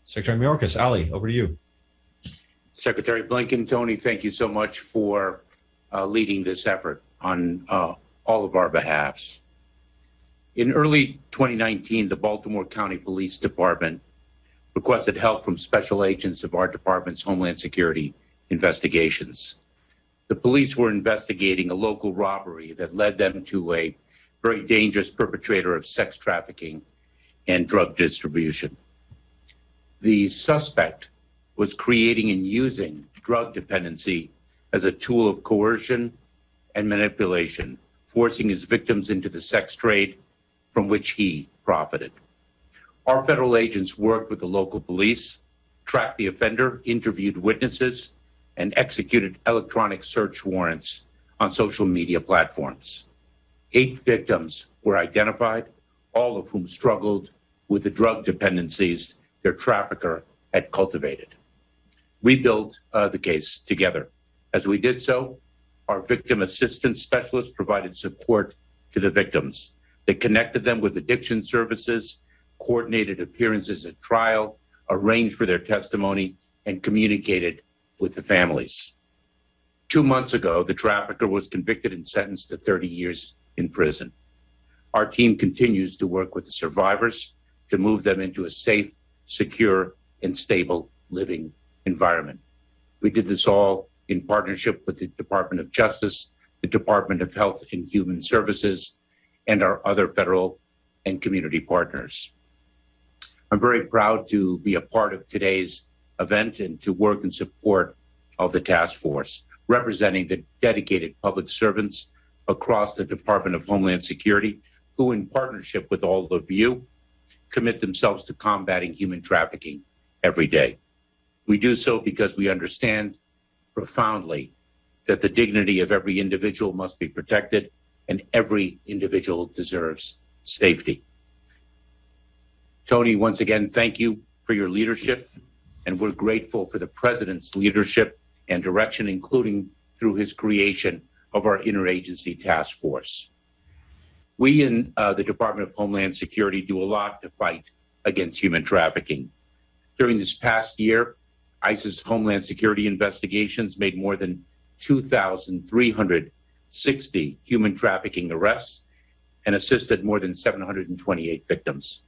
Secretary Mayorkas. Ali, over to you. Secretary Blinken, Tony, thank you so much for leading this effort on all of our behalfs. In early 2019, the Baltimore County Police Department requested help from special agents of our department's Homeland Security investigations. The police were investigating a local robbery that led them to a very dangerous perpetrator of sex trafficking and drug distribution. The suspect was creating and using drug dependency as a tool of coercion and manipulation, forcing his victims into the sex trade from which he profited. Our federal agents worked with the local police, tracked the offender, interviewed witnesses, and executed electronic search warrants on social media platforms. 8 victims were identified, all of whom struggled with the drug dependencies their trafficker had cultivated. We built the case together. As we did so, our victim assistance specialists provided support to the victims. They connected them with addiction services, coordinated appearances at trial, arranged for their testimony, and communicated with the families. 2 months ago, the trafficker was convicted and sentenced to 30 years in prison. Our team continues to work with the survivors to move them into a safe, secure, and stable living environment. We did this all in partnership with the Department of Justice, the Department of Health and Human Services, and our other federal and community partners. I'm very proud to be a part of today's event and to work in support of the task force, representing the dedicated public servants across the Department of Homeland Security, who in partnership with all of you, commit themselves to combating human trafficking every day. We do so because we understand profoundly that the dignity of every individual must be protected and every individual deserves safety. Tony, once again, thank you for your leadership, and we're grateful for the President's leadership and direction, including through his creation of our Interagency Task Force. We in the Department of Homeland Security do a lot to fight against human trafficking. During this past year, ICE's Homeland Security investigations made more than 2,360 human trafficking arrests and assisted more than 728 victims.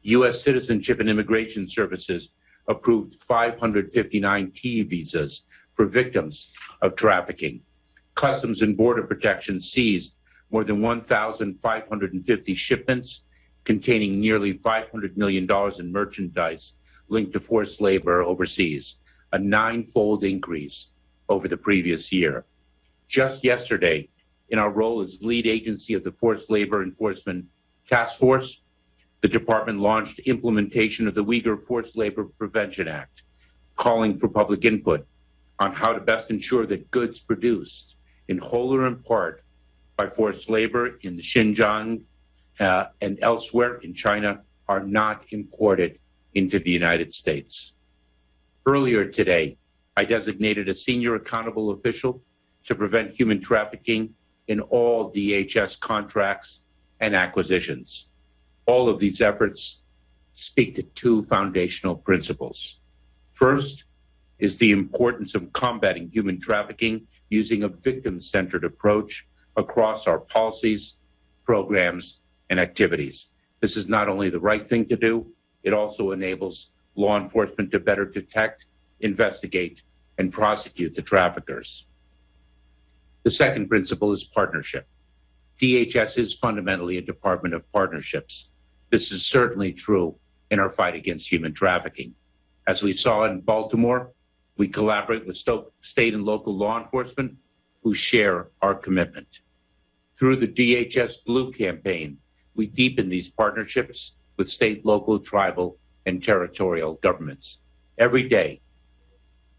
U.S. Citizenship and Immigration Services approved 559 T visas for victims of trafficking. Customs and Border Protection seized more than 1,550 shipments containing nearly $500 million in merchandise linked to forced labor overseas, a 9-fold increase over the previous year. Just yesterday, in our role as lead agency of the Forced Labor Enforcement Task Force, the department launched implementation of the Uyghur Forced Labor Prevention Act, calling for public input on how to best ensure that goods produced in whole or in part by forced labor in the Xinjiang and elsewhere in China are not imported into the United States. Earlier today, I designated a senior accountable official to prevent human trafficking in all DHS contracts and acquisitions. All of these efforts speak to 2 foundational principles. First is the importance of combating human trafficking using a victim-centered approach across our policies, programs, and activities. This is not only the right thing to do, it also enables law enforcement to better detect, investigate, and prosecute the traffickers. The second principle is partnership. DHS is fundamentally a department of partnerships. This is certainly true in our fight against human trafficking. As we saw in Baltimore, we collaborate with state and local law enforcement who share our commitment. Through the DHS Blue campaign, we deepen these partnerships with state, local, tribal, and territorial governments. Every day,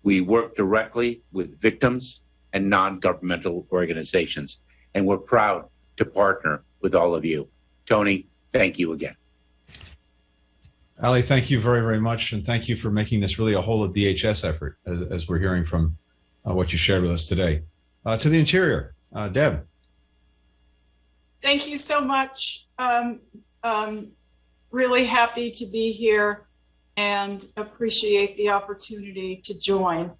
we work directly with victims and non-governmental organizations, and we're proud to partner with all of you. Tony, thank you again. Ali, thank you very, very much. And thank you for making this really a whole of DHS effort, as we're hearing from what you shared with us today. To the Interior, Deb. Thank you so much. Really happy to be here and appreciate the opportunity to join.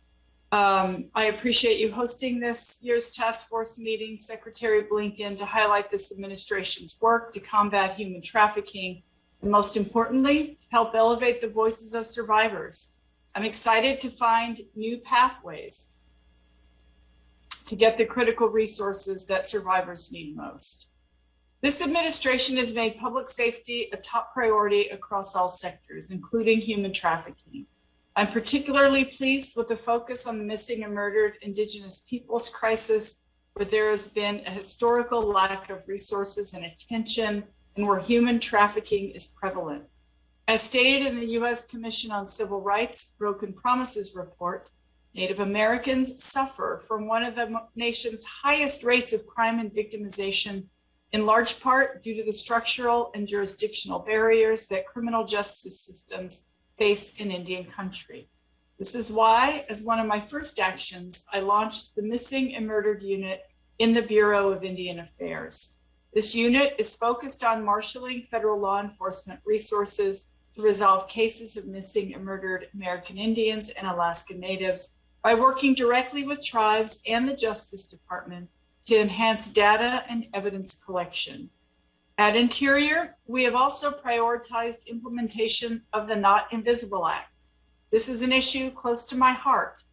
I appreciate you hosting this year's task force meeting, Secretary Blinken, to highlight this administration's work to combat human trafficking, and most importantly, to help elevate the voices of survivors. I'm excited to find new pathways to get the critical resources that survivors need most. This administration has made public safety a top priority across all sectors, including human trafficking. I'm particularly pleased with the focus on the missing and murdered Indigenous peoples crisis, where there has been a historical lack of resources and attention and where human trafficking is prevalent. As stated in the U.S. Commission on Civil Rights Broken Promises report, Native Americans suffer from one of the nation's highest rates of crime and victimization, in large part due to the structural and jurisdictional barriers that criminal justice systems face in Indian country. This is why, as one of my first actions, I launched the Missing and Murdered Unit in the Bureau of Indian Affairs. This unit is focused on marshaling federal law enforcement resources to resolve cases of missing and murdered American Indians and Alaska Natives by working directly with tribes and the Justice Department to enhance data and evidence collection. At Interior, we have also prioritized implementation of the Not Invisible Act. This is an issue close to my heart.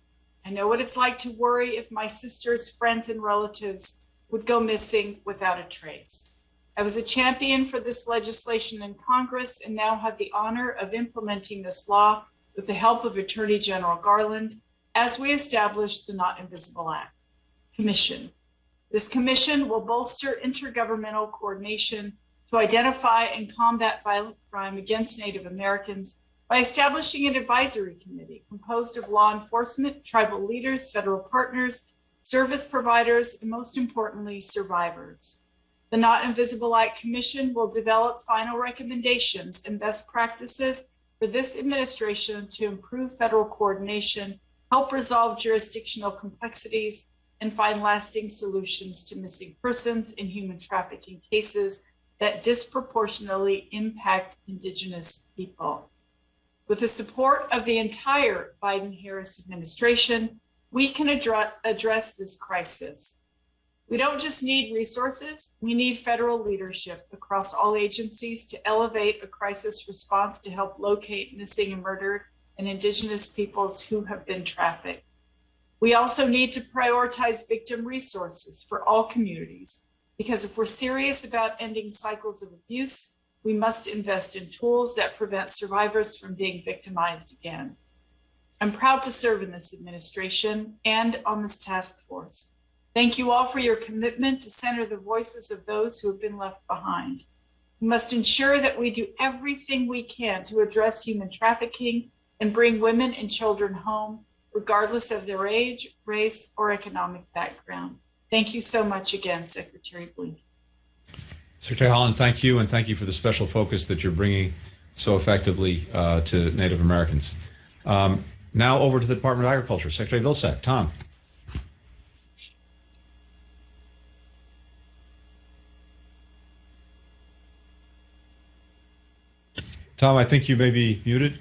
I know what it's like to worry if my sister's friends and relatives would go missing without a trace. I was a champion for this legislation in Congress and now have the honor of implementing this law with the help of Attorney General Garland as we establish the Not Invisible Act Commission. This commission will bolster intergovernmental coordination to identify and combat violent crime against Native Americans by establishing an advisory committee composed of law enforcement, tribal leaders, federal partners, service providers, and most importantly, survivors. The Not Invisible Act Commission will develop final recommendations and best practices for this administration to improve federal coordination, help resolve jurisdictional complexities, and find lasting solutions to missing persons and human trafficking cases that disproportionately impact Indigenous people. With the support of the entire Biden-Harris administration, we can address this crisis. We don't just need resources, we need federal leadership across all agencies to elevate a crisis response to help locate missing and murdered and Indigenous peoples who have been trafficked. We also need to prioritize victim resources for all communities, because if we're serious about ending cycles of abuse, we must invest in tools that prevent survivors from being victimized again. I'm proud to serve in this administration and on this task force. Thank you all for your commitment to center the voices of those who have been left behind. We must ensure that we do everything we can to address human trafficking and bring women and children home, regardless of their age, race, or economic background. Thank you so much again, Secretary Blinken. Secretary Holland, thank you, and thank you for the special focus that you're bringing so effectively to Native Americans. Now over to the Department of Agriculture. Secretary Vilsack. Tom. Tom, I think you may be muted.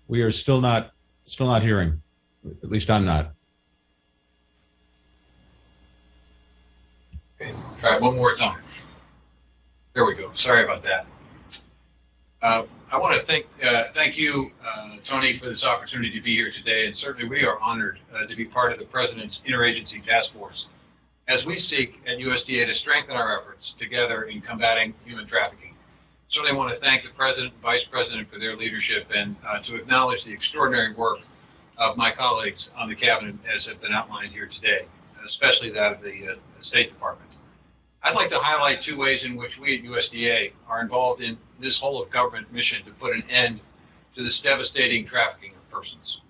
We are still not hearing. At least I'm not. Okay, try one more time. There we go. Sorry about that. I want to thank you, Tony, for this opportunity to be here today. And certainly we are honored to be part of the President's Interagency Task Force as we seek at USDA to strengthen our efforts together in combating human trafficking. Certainly want to thank the President and Vice President for their leadership and to acknowledge the extraordinary work of my colleagues on the Cabinet as have been outlined here today, especially that of the State Department. I'd like to highlight two ways in which we at USDA are involved in this whole of government mission to put an end to this devastating trafficking of persons.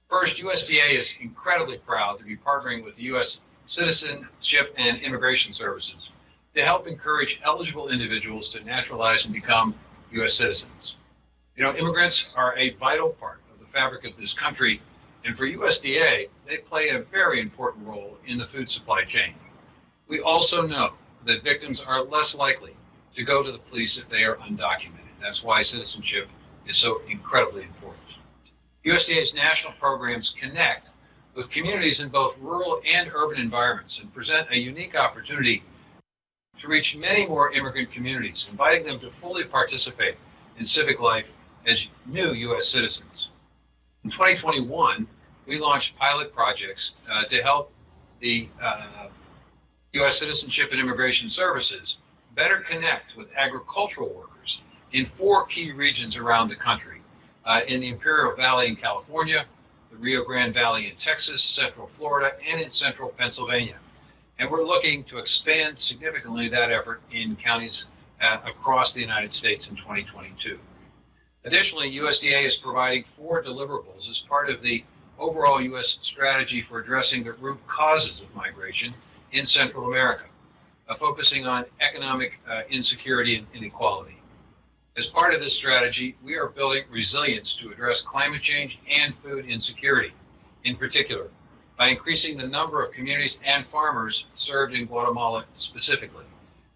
First, USDA is incredibly proud to be partnering with the U.S. Citizenship and Immigration Services to help encourage eligible individuals to naturalize and become U.S. citizens. You know, immigrants are a vital part of the fabric of this country, and for USDA, they play a very important role in the food supply chain. We also know that victims are less likely to go to the police if they are undocumented. That's why citizenship is so incredibly important. USDA's national programs connect with communities in both rural and urban environments and present a unique opportunity to reach many more immigrant communities, inviting them to fully participate in civic life as new U.S. citizens. In 2021, we launched pilot projects to help the U.S. Citizenship and Immigration Services better connect with agricultural workers in 4 key regions around the country in the Imperial Valley in California, the Rio Grande Valley in Texas, Central Florida, and in Central Pennsylvania. And we're looking to expand significantly that effort in counties across the United States in 2022. Additionally, USDA is providing 4 deliverables as part of the overall U.S. strategy for addressing the root causes of migration in Central America, focusing on economic insecurity and inequality. As part of this strategy, we are building resilience to address climate change and food insecurity, in particular, by increasing the number of communities and farmers served in Guatemala specifically.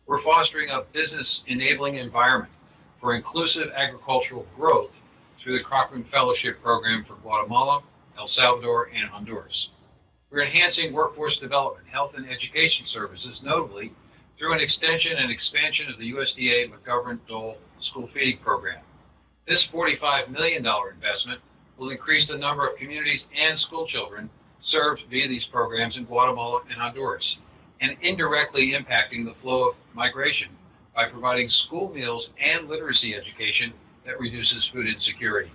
We're fostering a business enabling environment for inclusive agricultural growth through the Cochrane Fellowship Program for Guatemala, El Salvador, and Honduras. We're enhancing workforce development, health, and education services, notably through an extension and expansion of the USDA McGovern-Dole school feeding program. This $45 million investment will increase the number of communities and school children served via these programs in Guatemala and Honduras, and indirectly impacting the flow of migration by providing school meals and literacy education that reduces food insecurity.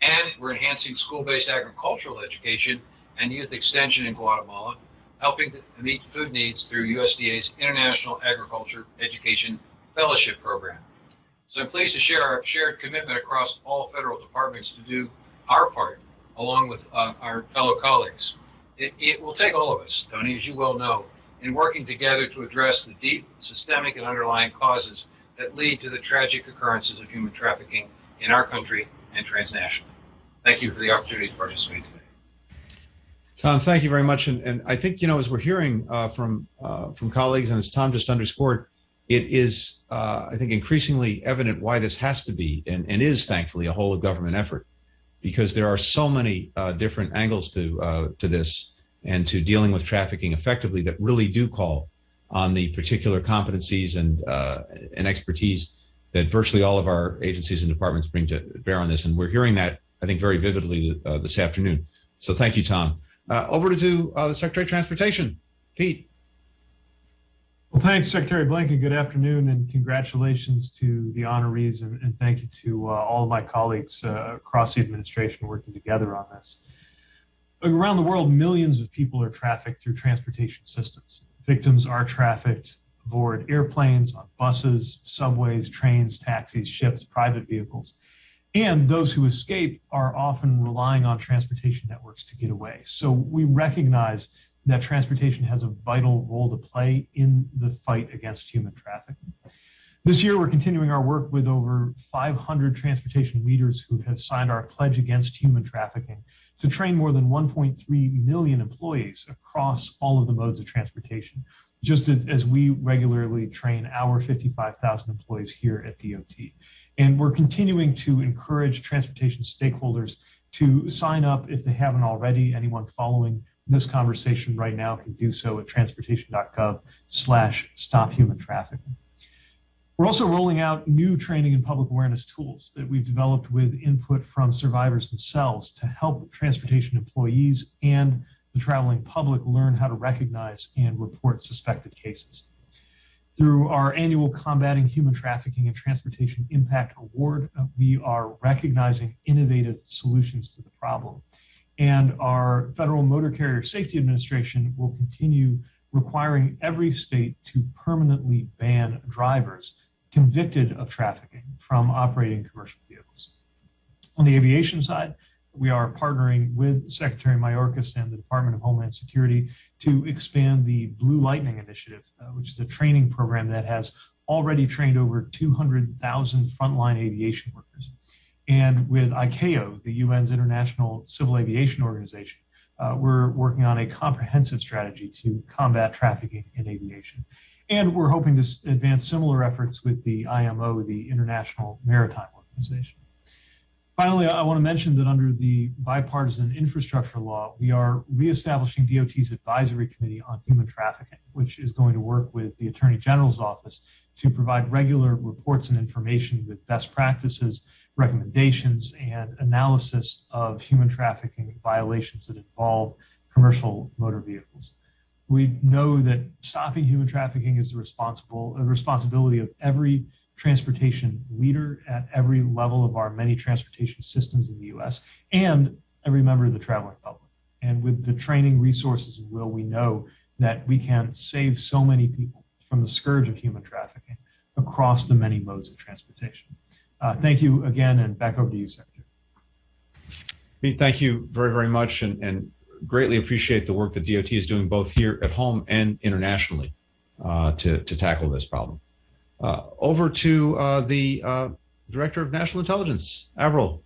And we're enhancing school-based agricultural education and youth extension in Guatemala, helping to meet food needs through USDA's International Agriculture Education Fellowship Program. So I'm pleased to share our shared commitment across all federal departments to do our part, along with our fellow colleagues. It will take all of us, Tony, as you well know, in working together to address the deep systemic and underlying causes that lead to the tragic occurrences of human trafficking in our country and transnationally. Thank you for the opportunity to participate today. Tom, thank you very much. And I think, as we're hearing from colleagues, and as Tom just underscored, it is, I think, increasingly evident why this has to be and is, thankfully, a whole of government effort, because there are so many different angles to this and to dealing with trafficking effectively that really do call on the particular competencies and expertise that virtually all of our agencies and departments bring to bear on this. And we're hearing that, I think, very vividly this afternoon. So thank you, Tom. Over to the Secretary of Transportation, Pete. Well, thanks, Secretary Blinken. Good afternoon, and congratulations to the honorees, and thank you to all of my colleagues across the administration working together on this. Around the world, millions of people are trafficked through transportation systems. Victims are trafficked aboard airplanes, on buses, subways, trains, taxis, ships, private vehicles. And those who escape are often relying on transportation networks to get away. So we recognize that transportation has a vital role to play in the fight against human trafficking. This year, we're continuing our work with over 500 transportation leaders who have signed our pledge against human trafficking to train more than 1.3 million employees across all of the modes of transportation, just as we regularly train our 55,000 employees here at DOT. And we're continuing to encourage transportation stakeholders to sign up if they haven't already. Anyone following this conversation right now can do so at transportation.gov/stophumantrafficking. We're also rolling out new training and public awareness tools that we've developed with input from survivors themselves to help transportation employees and the traveling public learn how to recognize and report suspected cases. Through our annual Combating Human Trafficking and Transportation Impact Award, we are recognizing innovative solutions to the problem. And our Federal Motor Carrier Safety Administration will continue requiring every state to permanently ban drivers convicted of trafficking from operating commercial vehicles. On the aviation side, we are partnering with Secretary Mayorkas and the Department of Homeland Security to expand the Blue Lightning Initiative, which is a training program that has already trained over 200,000 frontline aviation workers. And with ICAO, the UN's International Civil Aviation Organization, we're working on a comprehensive strategy to combat trafficking in aviation. And we're hoping to advance similar efforts with the IMO, the International Maritime Organization. Finally, I want to mention that under the bipartisan infrastructure law, we are reestablishing DOT's Advisory Committee on Human Trafficking, which is going to work with the Attorney General's office to provide regular reports and information with best practices, recommendations, and analysis of human trafficking violations that involve commercial motor vehicles. We know that stopping human trafficking is the responsibility of every transportation leader at every level of our many transportation systems in the US and every member of the traveling public. And with the training, resources, and will, we know that we can save so many people from the scourge of human trafficking across the many modes of transportation. Thank you again, and back over to you, Secretary. Pete, thank you very, very much, and greatly appreciate the work that DOT is doing both here at home and internationally to tackle this problem. Over to the Director of National Intelligence, Avril.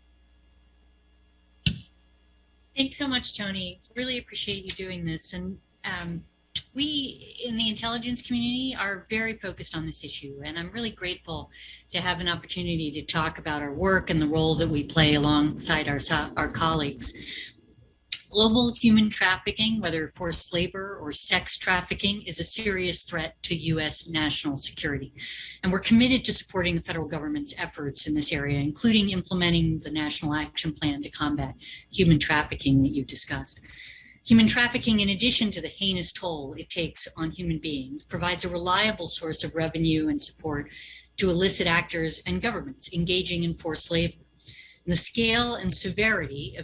Thanks so much, Tony. Really appreciate you doing this. And we in the intelligence community are very focused on this issue. And I'm really grateful to have an opportunity to talk about our work and the role that we play alongside our colleagues. Global human trafficking, whether forced labor or sex trafficking, is a serious threat to U.S. national security. And we're committed to supporting the federal government's efforts in this area, including implementing the National Action Plan to combat human trafficking that you discussed. Human trafficking, in addition to the heinous toll it takes on human beings, provides a reliable source of revenue and support to illicit actors and governments engaging in forced labor. The scale and severity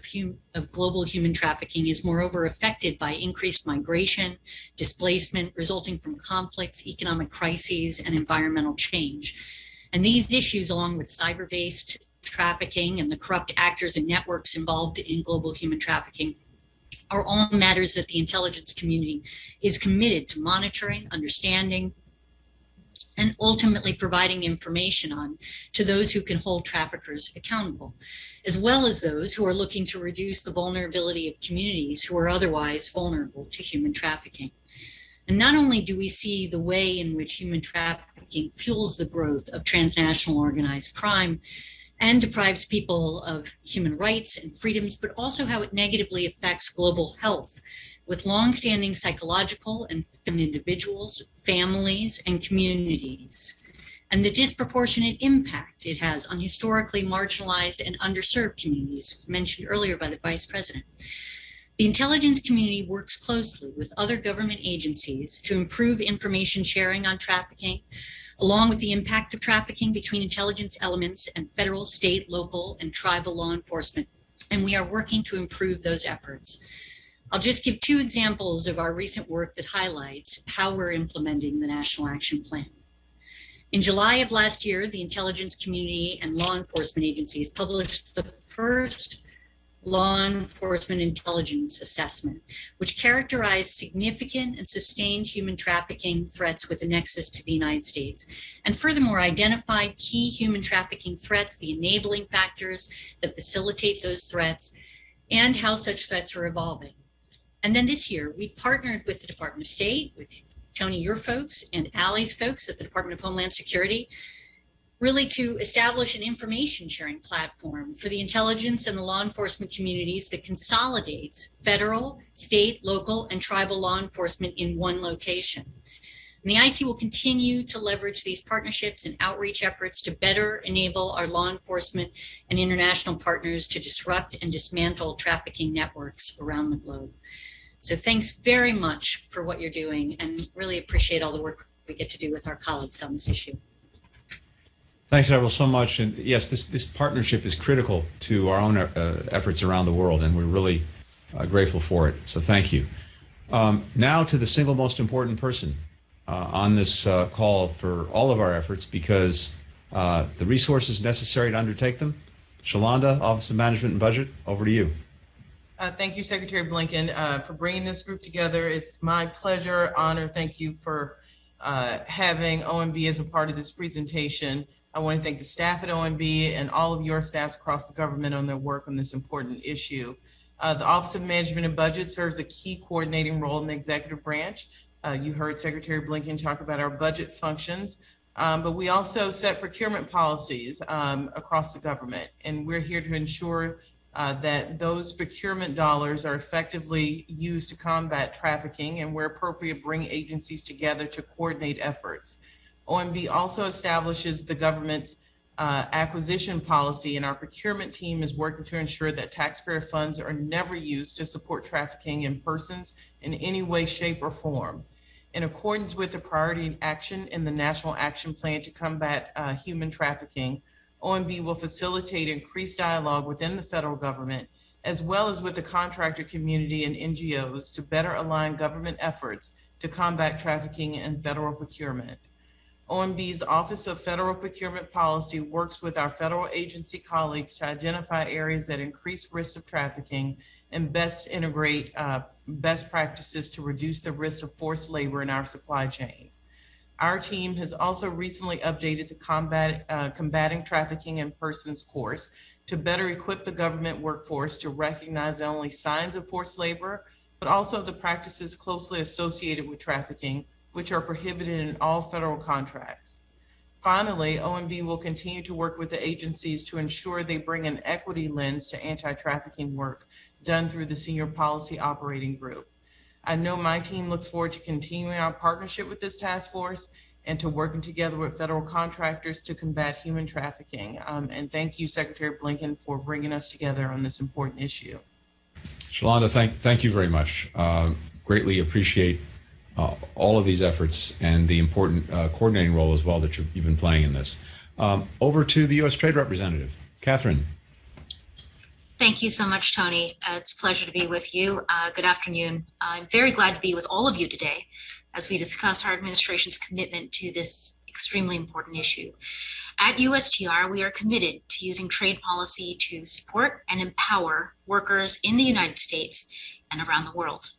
of global human trafficking is moreover affected by increased migration, displacement resulting from conflicts, economic crises, and environmental change. And these issues, along with cyber-based trafficking and the corrupt actors and networks involved in global human trafficking, are all matters that the intelligence community is committed to monitoring, understanding, and ultimately providing information on to those who can hold traffickers accountable, as well as those who are looking to reduce the vulnerability of communities who are otherwise vulnerable to human trafficking. And not only do we see the way in which human trafficking fuels the growth of transnational organized crime and deprives people of human rights and freedoms, but also how it negatively affects global health, with longstanding psychological and individuals, families, and communities, and the disproportionate impact it has on historically marginalized and underserved communities, mentioned earlier by the Vice President. The intelligence community works closely with other government agencies to improve information sharing on trafficking, along with the impact of trafficking between intelligence elements and federal, state, local, and tribal law enforcement, and we are working to improve those efforts. I'll just give two examples of our recent work that highlights how we're implementing the National Action Plan. In July of last year, the intelligence community and law enforcement agencies published the first law enforcement intelligence assessment, which characterized significant and sustained human trafficking threats with a nexus to the United States, and furthermore identified key human trafficking threats, the enabling factors that facilitate those threats, and how such threats are evolving. And then this year, we partnered with the Department of State, with Tony, your folks, and Allie's folks at the Department of Homeland Security, really to establish an information sharing platform for the intelligence and the law enforcement communities that consolidates federal, state, local, and tribal law enforcement in one location. And the IC will continue to leverage these partnerships and outreach efforts to better enable our law enforcement and international partners to disrupt and dismantle trafficking networks around the globe. So thanks very much for what you're doing, and really appreciate all the work we get to do with our colleagues on this issue. Thanks, Avril, so much. And yes, this partnership is critical to our own efforts around the world, and we're really grateful for it. So thank you. Now to the single most important person on this call for all of our efforts, because the resources necessary to undertake them. Shalonda, Office of Management and Budget, over to you. Thank you, Secretary Blinken, for bringing this group together. It's my pleasure, honor. Thank you for having OMB as a part of this presentation. I want to thank the staff at OMB and all of your staffs across the government on their work on this important issue. The Office of Management and Budget serves a key coordinating role in the executive branch. You heard Secretary Blinken talk about our budget functions, but we also set procurement policies across the government, and we're here to ensure that those procurement dollars are effectively used to combat trafficking, and where appropriate, bring agencies together to coordinate efforts. OMB also establishes the government's acquisition policy, and our procurement team is working to ensure that taxpayer funds are never used to support trafficking in persons in any way, shape, or form. In accordance with the priority action in the National Action Plan to combat human trafficking, OMB will facilitate increased dialogue within the federal government, as well as with the contractor community and NGOs to better align government efforts to combat trafficking and federal procurement. OMB's Office of Federal Procurement Policy works with our federal agency colleagues to identify areas that increase risk of trafficking and best integrate best practices to reduce the risk of forced labor in our supply chain. Our team has also recently updated the Combating Trafficking in Persons course to better equip the government workforce to recognize not only signs of forced labor, but also the practices closely associated with trafficking, which are prohibited in all federal contracts. Finally, OMB will continue to work with the agencies to ensure they bring an equity lens to anti-trafficking work done through the Senior Policy Operating Group. I know my team looks forward to continuing our partnership with this task force and to working together with federal contractors to combat human trafficking. And thank you, Secretary Blinken, for bringing us together on this important issue. Shalonda, thank you very much. Greatly appreciate all of these efforts and the important coordinating role as well that you've been playing in this. Over to the U.S. Trade Representative, Catherine. Thank you so much, Tony. It's a pleasure to be with you. Good afternoon. I'm very glad to be with all of you today as we discuss our administration's commitment to this extremely important issue. At USTR, we are committed to using trade policy to support and empower workers in the United States and around the world.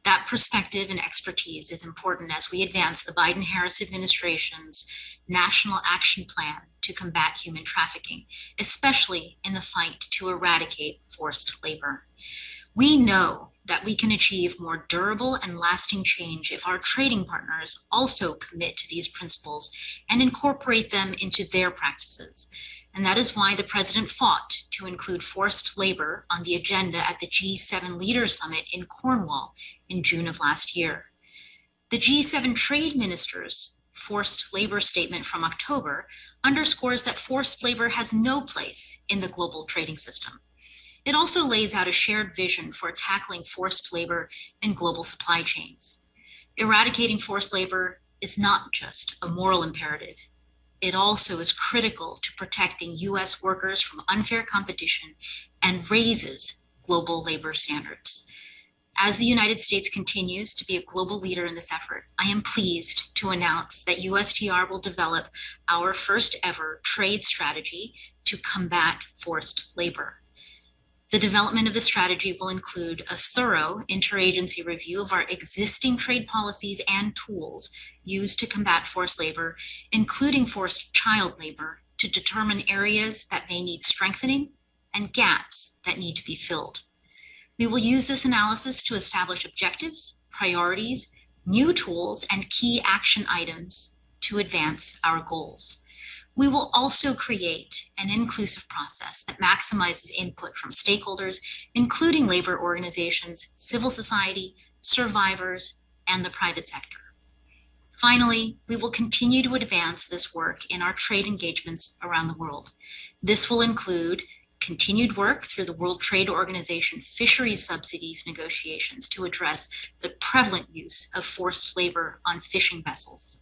That perspective and expertise is important as we advance the Biden-Harris administration's National Action Plan to combat human trafficking, especially in the fight to eradicate forced labor. We know that we can achieve more durable and lasting change if our trading partners also commit to these principles and incorporate them into their practices. And that is why the president fought to include forced labor on the agenda at the G7 Leaders Summit in Cornwall in June of last year. The G7 trade ministers' forced labor statement from October underscores that forced labor has no place in the global trading system. It also lays out a shared vision for tackling forced labor in global supply chains. Eradicating forced labor is not just a moral imperative. It also is critical to protecting U.S. workers from unfair competition and raises global labor standards. As the United States continues to be a global leader in this effort, I am pleased to announce that USTR will develop our first ever trade strategy to combat forced labor. The development of the strategy will include a thorough interagency review of our existing trade policies and tools used to combat forced labor, including forced child labor, to determine areas that may need strengthening and gaps that need to be filled. We will use this analysis to establish objectives, priorities, new tools, and key action items to advance our goals. We will also create an inclusive process that maximizes input from stakeholders, including labor organizations, civil society, survivors, and the private sector. Finally, we will continue to advance this work in our trade engagements around the world. This will include continued work through the World Trade Organization fisheries subsidies negotiations to address the prevalent use of forced labor on fishing vessels.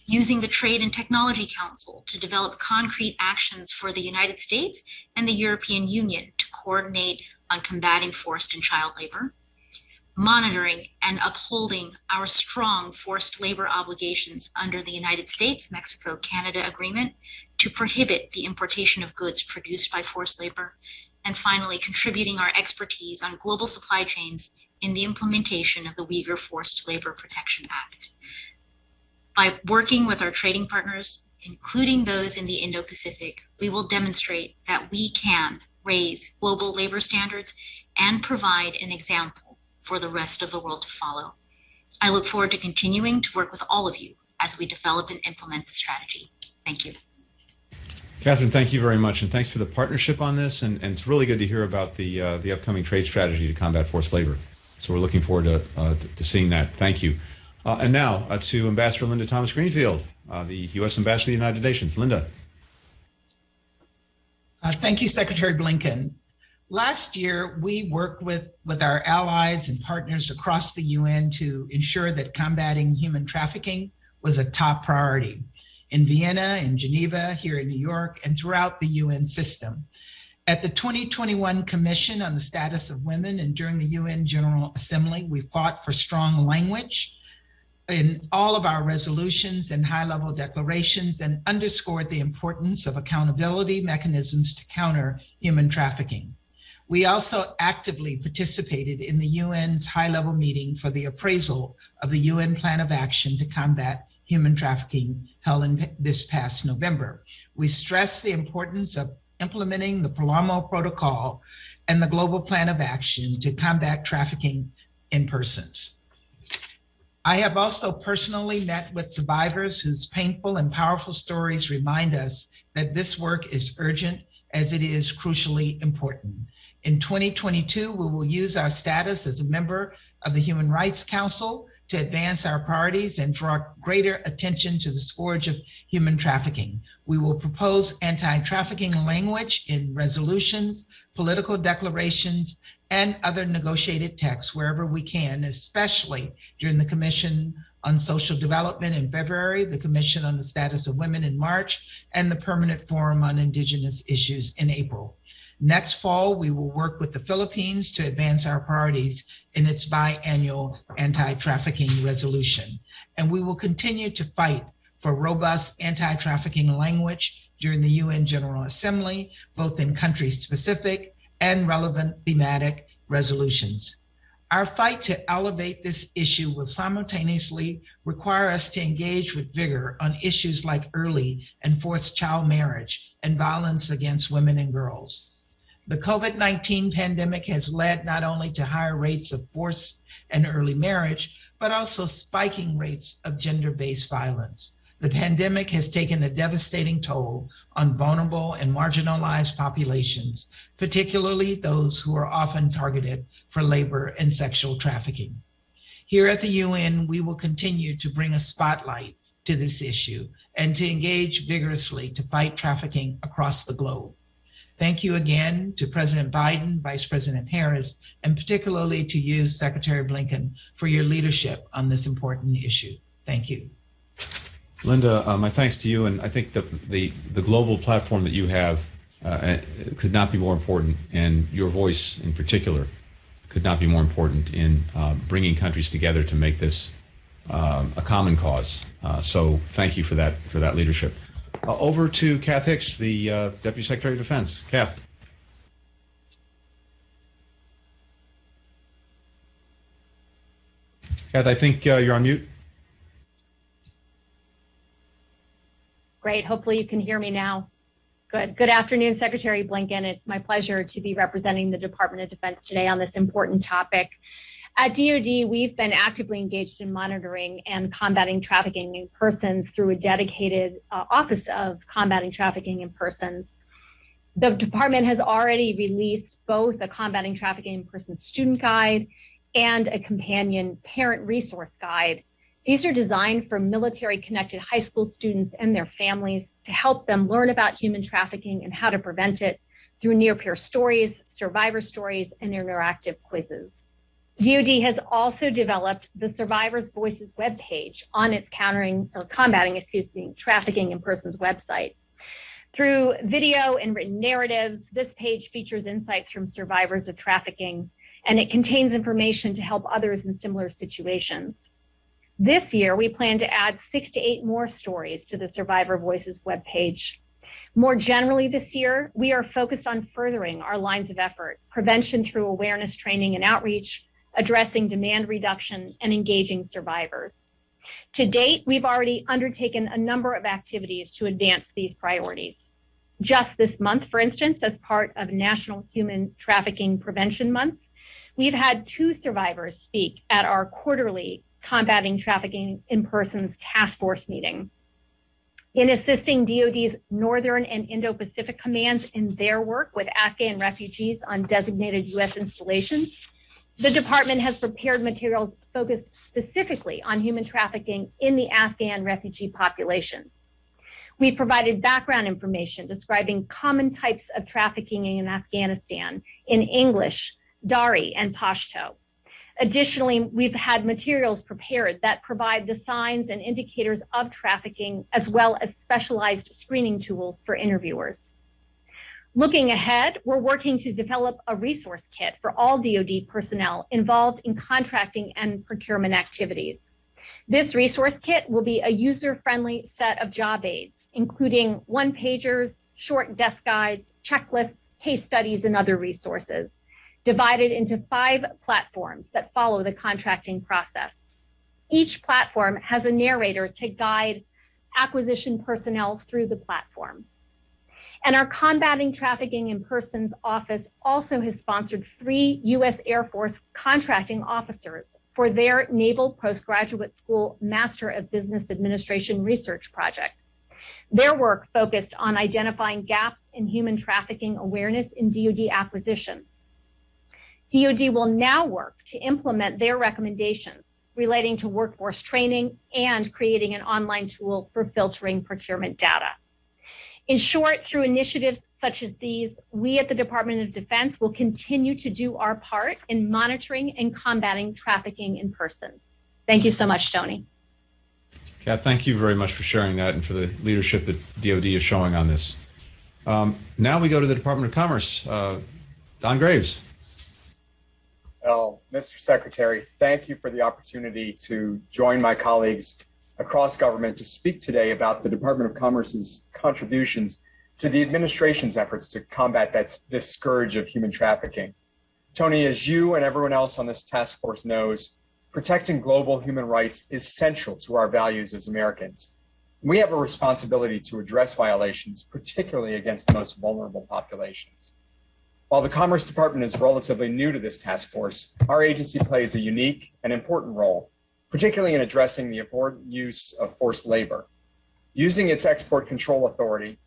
Using the Trade and Technology Council to develop concrete actions for the United States and the European Union to coordinate on combating forced and child labor. Monitoring and upholding our strong forced labor obligations under the United States, Mexico, Canada agreement to prohibit the importation of goods produced by forced labor. And finally, contributing our expertise on global supply chains in the implementation of the Uyghur Forced Labor Protection Act. By working with our trading partners, including those in the Indo-Pacific, we will demonstrate that we can raise global labor standards and provide an example for the rest of the world to follow. I look forward to continuing to work with all of you as we develop and implement the strategy. Thank you. Catherine, thank you very much, and thanks for the partnership on this. And it's really good to hear about the upcoming trade strategy to combat forced labor. So we're looking forward to seeing that. Thank you. And now to Ambassador Linda Thomas-Greenfield, the U.S. Ambassador to the United Nations. Linda. Thank you, Secretary Blinken. Last year, we worked with our allies and partners across the UN to ensure that combating human trafficking was a top priority in Vienna, in Geneva, here in New York, and throughout the UN system. At the 2021 Commission on the Status of Women and during the UN General Assembly, we fought for strong language in all of our resolutions and high-level declarations and underscored the importance of accountability mechanisms to counter human trafficking. We also actively participated in the UN's high-level meeting for the appraisal of the UN Plan of Action to combat human trafficking held in this past November. We stressed the importance of implementing the Palermo Protocol and the Global Plan of Action to combat trafficking in persons. I have also personally met with survivors whose painful and powerful stories remind us that this work is urgent as it is crucially important. In 2022, we will use our status as a member of the Human Rights Council to advance our priorities and draw greater attention to the scourge of human trafficking. We will propose anti-trafficking language in resolutions, political declarations, and other negotiated texts wherever we can, especially during the Commission on Social Development in February, the Commission on the Status of Women in March, and the Permanent Forum on Indigenous Issues in April. Next fall, we will work with the Philippines to advance our priorities in its biannual anti-trafficking resolution. And we will continue to fight for robust anti-trafficking language during the UN General Assembly, both in country-specific and relevant thematic resolutions. Our fight to elevate this issue will simultaneously require us to engage with vigor on issues like early and forced child marriage and violence against women and girls. The COVID-19 pandemic has led not only to higher rates of forced and early marriage, but also spiking rates of gender-based violence. The pandemic has taken a devastating toll on vulnerable and marginalized populations, particularly those who are often targeted for labor and sexual trafficking. Here at the UN, we will continue to bring a spotlight to this issue and to engage vigorously to fight trafficking across the globe. Thank you again to President Biden, Vice President Harris, and particularly to you, Secretary Blinken, for your leadership on this important issue. Thank you. Linda, my thanks to you, and I think the global platform that you have could not be more important, and your voice in particular could not be more important in bringing countries together to make this a common cause. So thank you for that leadership. Over to Kath Hicks, the Deputy Secretary of Defense. Kath. Kath, I think you're on mute. Great. Hopefully you can hear me now. Good. Good afternoon, Secretary Blinken. It's my pleasure to be representing the Department of Defense today on this important topic. At DoD, we've been actively engaged in monitoring and combating trafficking in persons through a dedicated Office of Combating Trafficking in Persons. The department has already released both a Combating Trafficking in Persons student guide and a companion parent resource guide. These are designed for military-connected high school students and their families to help them learn about human trafficking and how to prevent it through near-peer stories, survivor stories, and interactive quizzes. DoD has also developed the Survivors' Voices webpage on its combating trafficking in persons website. Through video and written narratives, this page features insights from survivors of trafficking, and it contains information to help others in similar situations. This year, we plan to add 6 to 8 more stories to the Survivor Voices webpage. More generally this year, we are focused on furthering our lines of effort, prevention through awareness training and outreach, addressing demand reduction, and engaging survivors. To date, we've already undertaken a number of activities to advance these priorities. Just this month, for instance, as part of National Human Trafficking Prevention Month, we've had 2 survivors speak at our quarterly Combating Trafficking in Persons Task Force meeting. In assisting DoD's Northern and Indo-Pacific commands in their work with Afghan refugees on designated U.S. installations, the department has prepared materials focused specifically on human trafficking in the Afghan refugee populations. We provided background information describing common types of trafficking in Afghanistan in English, Dari, and Pashto. Additionally, we've had materials prepared that provide the signs and indicators of trafficking, as well as specialized screening tools for interviewers. Looking ahead, we're working to develop a resource kit for all DoD personnel involved in contracting and procurement activities. This resource kit will be a user-friendly set of job aids, including one-pagers, short desk guides, checklists, case studies, and other resources, divided into 5 platforms that follow the contracting process. Each platform has a narrator to guide acquisition personnel through the platform. And our Combating Trafficking in Persons Office also has sponsored 3 U.S. Air Force contracting officers for their Naval Postgraduate School Master of Business Administration research project. Their work focused on identifying gaps in human trafficking awareness in DoD acquisition. DoD will now work to implement their recommendations relating to workforce training and creating an online tool for filtering procurement data. In short, through initiatives such as these, we at the Department of Defense will continue to do our part in monitoring and combating trafficking in persons. Thank you so much, Tony. Kat, thank you very much for sharing that and for the leadership that DoD is showing on this. Now we go to the Department of Commerce. Don Graves. Oh, Mr. Secretary, thank you for the opportunity to join my colleagues across government to speak today about the Department of Commerce's contributions to the administration's efforts to combat this scourge of human trafficking. Tony, as you and everyone else on this task force knows, protecting global human rights is central to our values as Americans. We have a responsibility to address violations, particularly against the most vulnerable populations. While the Commerce Department is relatively new to this task force, our agency plays a unique and important role, particularly in addressing the important use of forced labor. Using its export control authority,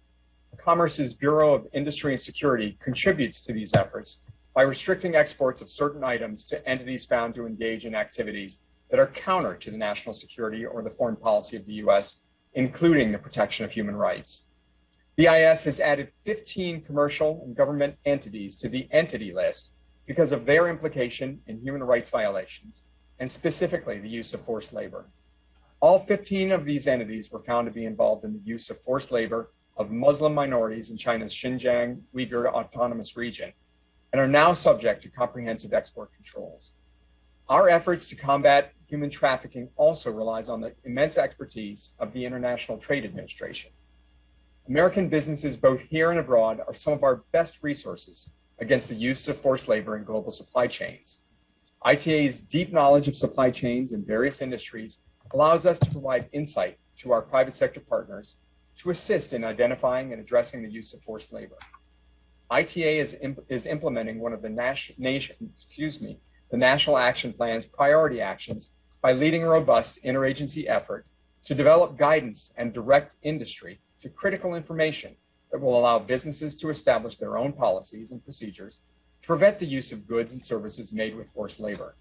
Commerce's Bureau of Industry and Security contributes to these efforts by restricting exports of certain items to entities found to engage in activities that are counter to the national security or the foreign policy of the U.S., including the protection of human rights. BIS has added 15 commercial and government entities to the entity list because of their implication in human rights violations, and specifically the use of forced labor. All 15 of these entities were found to be involved in the use of forced labor of Muslim minorities in China's Xinjiang Uyghur Autonomous Region, and are now subject to comprehensive export controls. Our efforts to combat human trafficking also relies on the immense expertise of the International Trade Administration. American businesses, both here and abroad, are some of our best resources against the use of forced labor in global supply chains. ITA's deep knowledge of supply chains in various industries allows us to provide insight to our private sector partners to assist in identifying and addressing the use of forced labor. ITA is implementing one of the National Action Plan's priority actions by leading a robust interagency effort to develop guidance and direct industry to critical information that will allow businesses to establish their own policies and procedures to prevent the use of goods and services made with forced labor.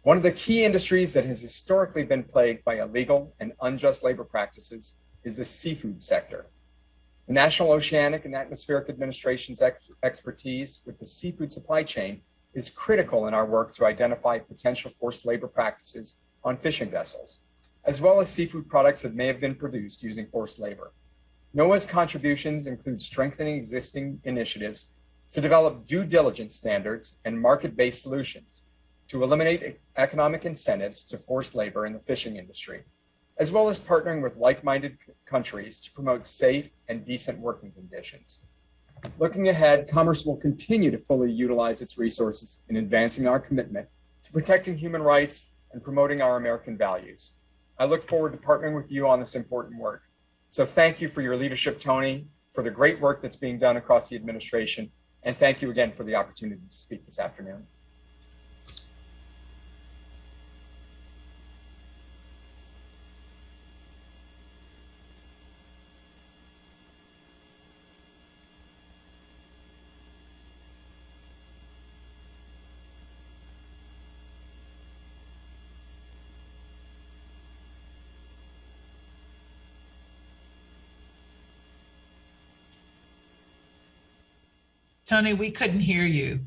One of the key industries that has historically been plagued by illegal and unjust labor practices is the seafood sector. The National Oceanic and Atmospheric Administration's expertise with the seafood supply chain is critical in our work to identify potential forced labor practices on fishing vessels, as well as seafood products that may have been produced using forced labor. NOAA's contributions include strengthening existing initiatives to develop due diligence standards and market-based solutions to eliminate economic incentives to forced labor in the fishing industry, as well as partnering with like-minded countries to promote safe and decent working conditions. Looking ahead, Commerce will continue to fully utilize its resources in advancing our commitment to protecting human rights and promoting our American values. I look forward to partnering with you on this important work. So thank you for your leadership, Tony, for the great work that's being done across the administration, and thank you again for the opportunity to speak this afternoon. Tony, we couldn't hear you.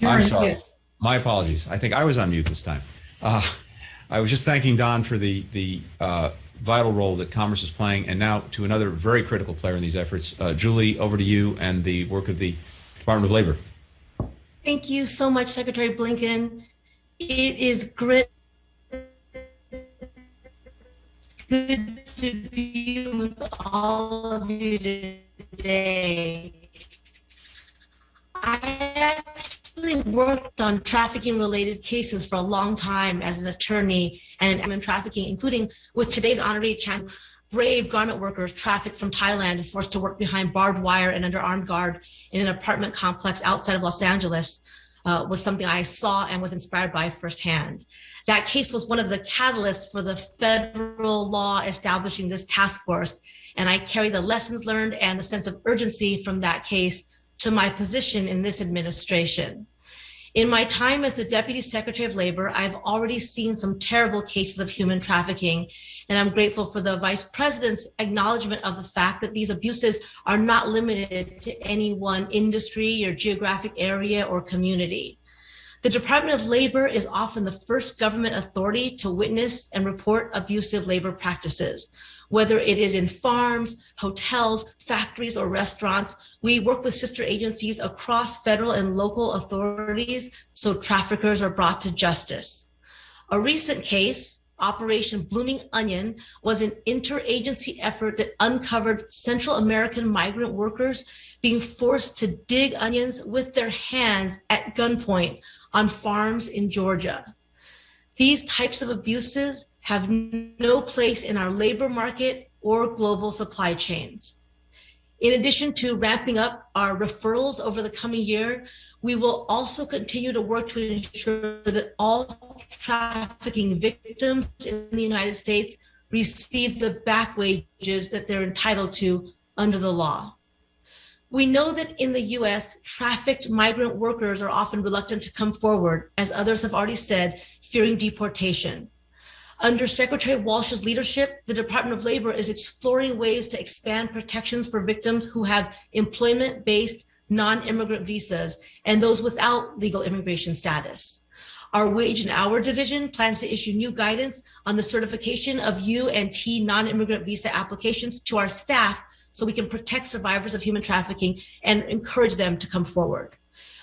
I'm sorry. My apologies. I think I was on mute this time. I was just thanking Don for the vital role that Commerce is playing, and now to another very critical player in these efforts. Julie, over to you and the work of the Department of Labor. Thank you so much, Secretary Blinken. It is great good to be with all of you today. I actually worked on trafficking-related cases for a long time as an attorney and in trafficking, including with today's honoree Chan. Brave garment workers trafficked from Thailand and forced to work behind barbed wire and under armed guard in an apartment complex outside of Los Angeles was something I saw and was inspired by firsthand. That case was one of the catalysts for the federal law establishing this task force, and I carry the lessons learned and the sense of urgency from that case to my position in this administration. In my time as the Deputy Secretary of Labor, I've already seen some terrible cases of human trafficking, and I'm grateful for the Vice President's acknowledgement of the fact that these abuses are not limited to any one industry or geographic area or community. The Department of Labor is often the first government authority to witness and report abusive labor practices. Whether it is in farms, hotels, factories, or restaurants, we work with sister agencies across federal and local authorities so traffickers are brought to justice. A recent case, Operation Blooming Onion, was an interagency effort that uncovered Central American migrant workers being forced to dig onions with their hands at gunpoint on farms in Georgia. These types of abuses have no place in our labor market or global supply chains. In addition to ramping up our referrals over the coming year, we will also continue to work to ensure that all trafficking victims in the United States receive the back wages that they're entitled to under the law. We know that in the US, trafficked migrant workers are often reluctant to come forward, as others have already said, fearing deportation. Under Secretary Walsh's leadership, the Department of Labor is exploring ways to expand protections for victims who have employment-based non-immigrant visas and those without legal immigration status. Our Wage and Hour Division plans to issue new guidance on the certification of U and T non-immigrant visa applications to our staff so we can protect survivors of human trafficking and encourage them to come forward.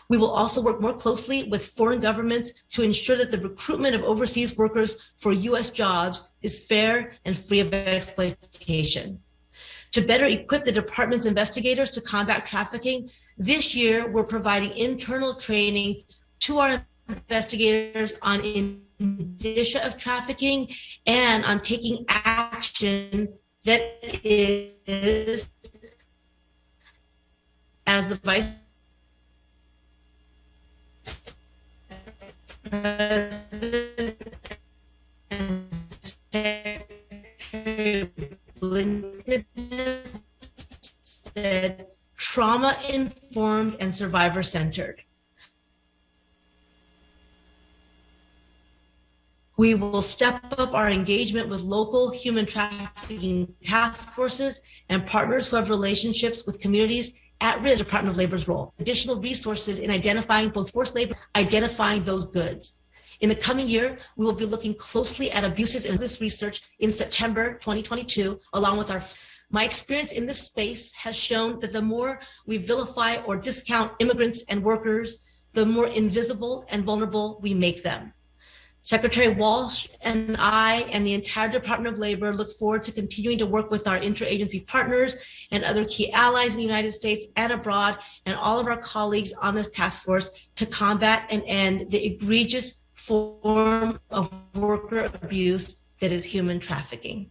We will also work more closely with foreign governments to ensure that the recruitment of overseas workers for US jobs is fair and free of exploitation. To better equip the department's investigators to combat trafficking, this year we're providing internal training to our investigators on indicia of trafficking and on taking action that is, as the Vice President and Secretary Blinken said, trauma-informed and survivor-centered. We will step up our engagement with local human trafficking task forces and partners who have relationships with communities at risk. Department of Labor's role. Additional resources in identifying both forced labor, identifying those goods. In the coming year, we will be looking closely at abuses in this research in September 2022, along with my experience in this space has shown that the more we vilify or discount immigrants and workers, the more invisible and vulnerable we make them. Secretary Walsh and I and the entire Department of Labor look forward to continuing to work with our interagency partners and other key allies in the United States and abroad, and all of our colleagues on this task force to combat and end the egregious form of worker abuse that is human trafficking.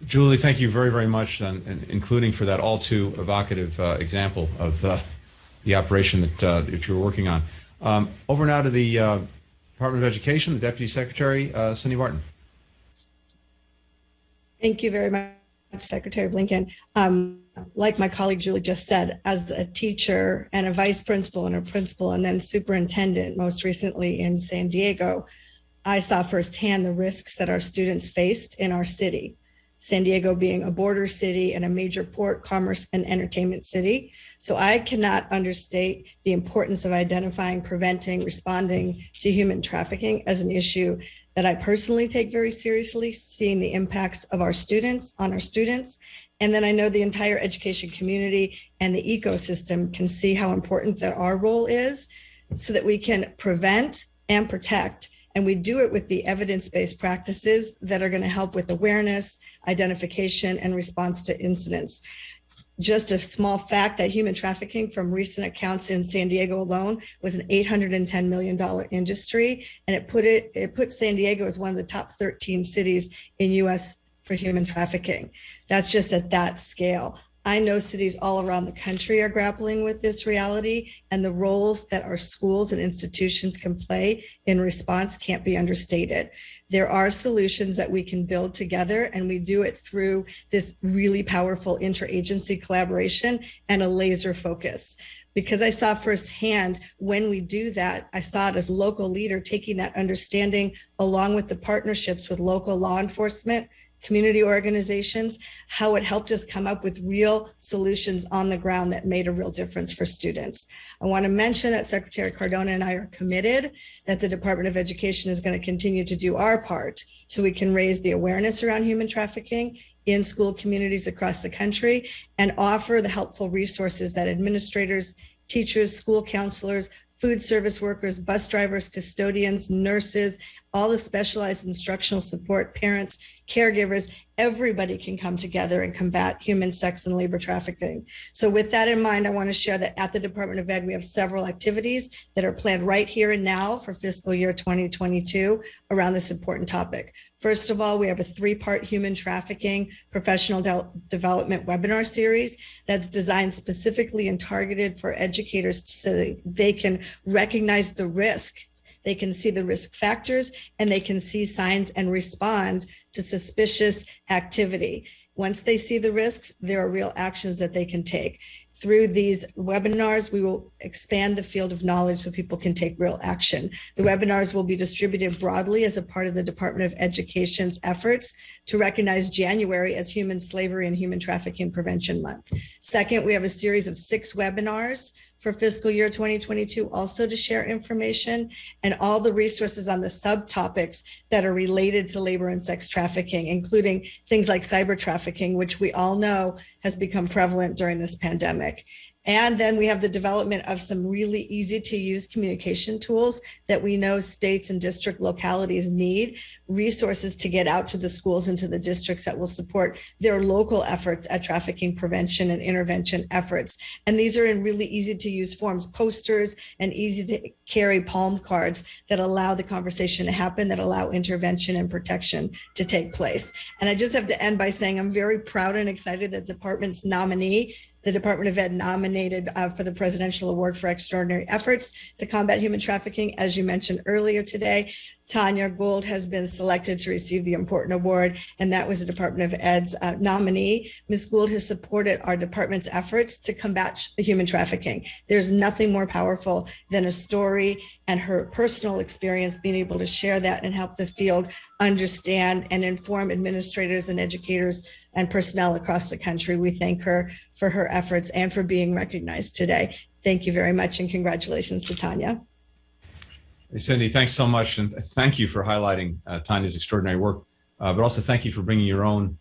Julie, thank you very, very much, and including for that all too evocative example of the operation that you're working on. Over now to the Department of Education, the Deputy Secretary, Cindy Martin. Thank you very much, Secretary Blinken. Like my colleague Julie just said, as a teacher and a vice principal and a principal and then superintendent, most recently in San Diego, I saw firsthand the risks that our students faced in our city. San Diego being a border city and a major port, commerce, and entertainment city. So I cannot understate the importance of identifying, preventing, responding to human trafficking as an issue that I personally take very seriously, seeing the impacts of our students on our students. And then I know the entire education community and the ecosystem can see how important that our role is so that we can prevent and protect. And we do it with the evidence-based practices that are going to help with awareness, identification, and response to incidents. Just a small fact that human trafficking from recent accounts in San Diego alone was an $810 million industry. And it put San Diego as one of the top 13 cities in US for human trafficking. That's just at that scale. I know cities all around the country are grappling with this reality, and the roles that our schools and institutions can play in response can't be understated. There are solutions that we can build together, and we do it through this really powerful interagency collaboration and a laser focus. Because I saw firsthand when we do that, I saw it as a local leader taking that understanding along with the partnerships with local law enforcement, community organizations, how it helped us come up with real solutions on the ground that made a real difference for students. I want to mention that Secretary Cardona and I are committed that the Department of Education is going to continue to do our part so we can raise the awareness around human trafficking in school communities across the country and offer the helpful resources that administrators, teachers, school counselors, food service workers, bus drivers, custodians, nurses, all the specialized instructional support, parents, caregivers, everybody can come together and combat human sex and labor trafficking. So with that in mind, I want to share that at the Department of Ed, we have several activities that are planned right here and now for fiscal year 2022 around this important topic. First of all, we have a 3-part human trafficking professional development webinar series that's designed specifically and targeted for educators so that they can recognize the risk. They can see the risk factors and they can see signs and respond to suspicious activity. Once they see the risks, there are real actions that they can take. Through these webinars, we will expand the field of knowledge so people can take real action. The webinars will be distributed broadly as a part of the Department of Education's efforts to recognize January as Human Slavery and Human Trafficking Prevention Month. Second, we have a series of 6 webinars for fiscal year 2022, also to share information and all the resources on the subtopics that are related to labor and sex trafficking, including things like cyber trafficking, which we all know has become prevalent during this pandemic. And then we have the development of some really easy to use communication tools that we know states and district localities need, resources to get out to the schools and to the districts that will support their local efforts at trafficking prevention and intervention efforts. And these are in really easy to use forms, posters and easy to carry palm cards that allow the conversation to happen, that allow intervention and protection to take place. And I just have to end by saying I'm very proud and excited that the department's nominee, the Department of Ed nominated for the Presidential Award for Extraordinary Efforts to Combat Human Trafficking. As you mentioned earlier today, Tanya Gould has been selected to receive the important award, and that was the Department of Ed's nominee. Ms. Gould has supported our department's efforts to combat human trafficking. There's nothing more powerful than a story and her personal experience, being able to share that and help the field understand and inform administrators and educators and personnel across the country. We thank her for her efforts and for being recognized today. Thank you very much, and congratulations to Tanya. Hey, Cindy, thanks so much. And thank you for highlighting Tanya's extraordinary work, but also thank you for bringing your own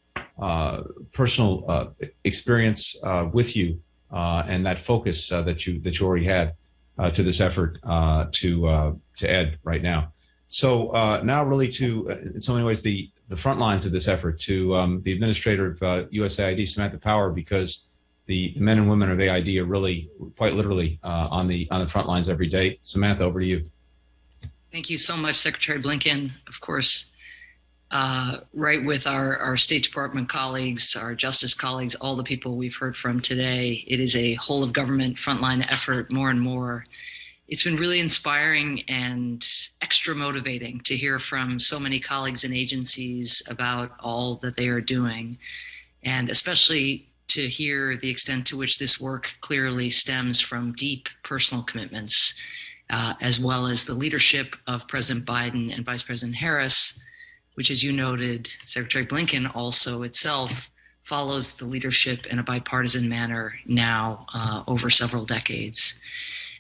personal experience with you and that focus that you already had to this effort to Ed right now. So now really to, in so many ways, the front lines of this effort, to the administrator of USAID, Samantha Power, because the men and women of AID are really, quite literally, on the front lines every day. Samantha, over to you. Thank you so much, Secretary Blinken. Of course, right with our State Department colleagues, our justice colleagues, all the people we've heard from today, it is a whole of government frontline effort more and more. It's been really inspiring and extra motivating to hear from so many colleagues and agencies about all that they are doing, and especially to hear the extent to which this work clearly stems from deep personal commitments, as well as the leadership of President Biden and Vice President Harris, which, as you noted, Secretary Blinken also itself follows the leadership in a bipartisan manner now over several decades.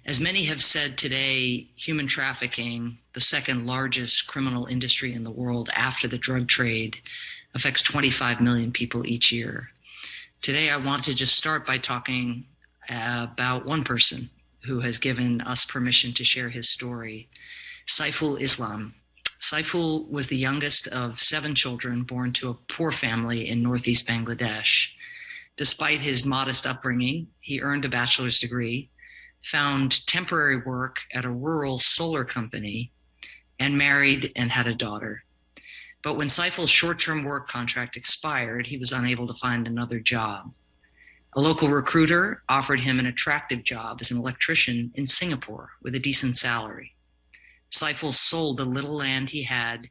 As many have said today, human trafficking, the second largest criminal industry in the world after the drug trade, affects 25 million people each year. Today, I want to just start by talking about one person who has given us permission to share his story, Saiful Islam. Saiful was the youngest of 7 children born to a poor family in northeast Bangladesh. Despite his modest upbringing, he earned a bachelor's degree, found temporary work at a rural solar company, and married and had a daughter. But when Saiful's short-term work contract expired, he was unable to find another job. A local recruiter offered him an attractive job as an electrician in Singapore with a decent salary. Saiful sold the little land he had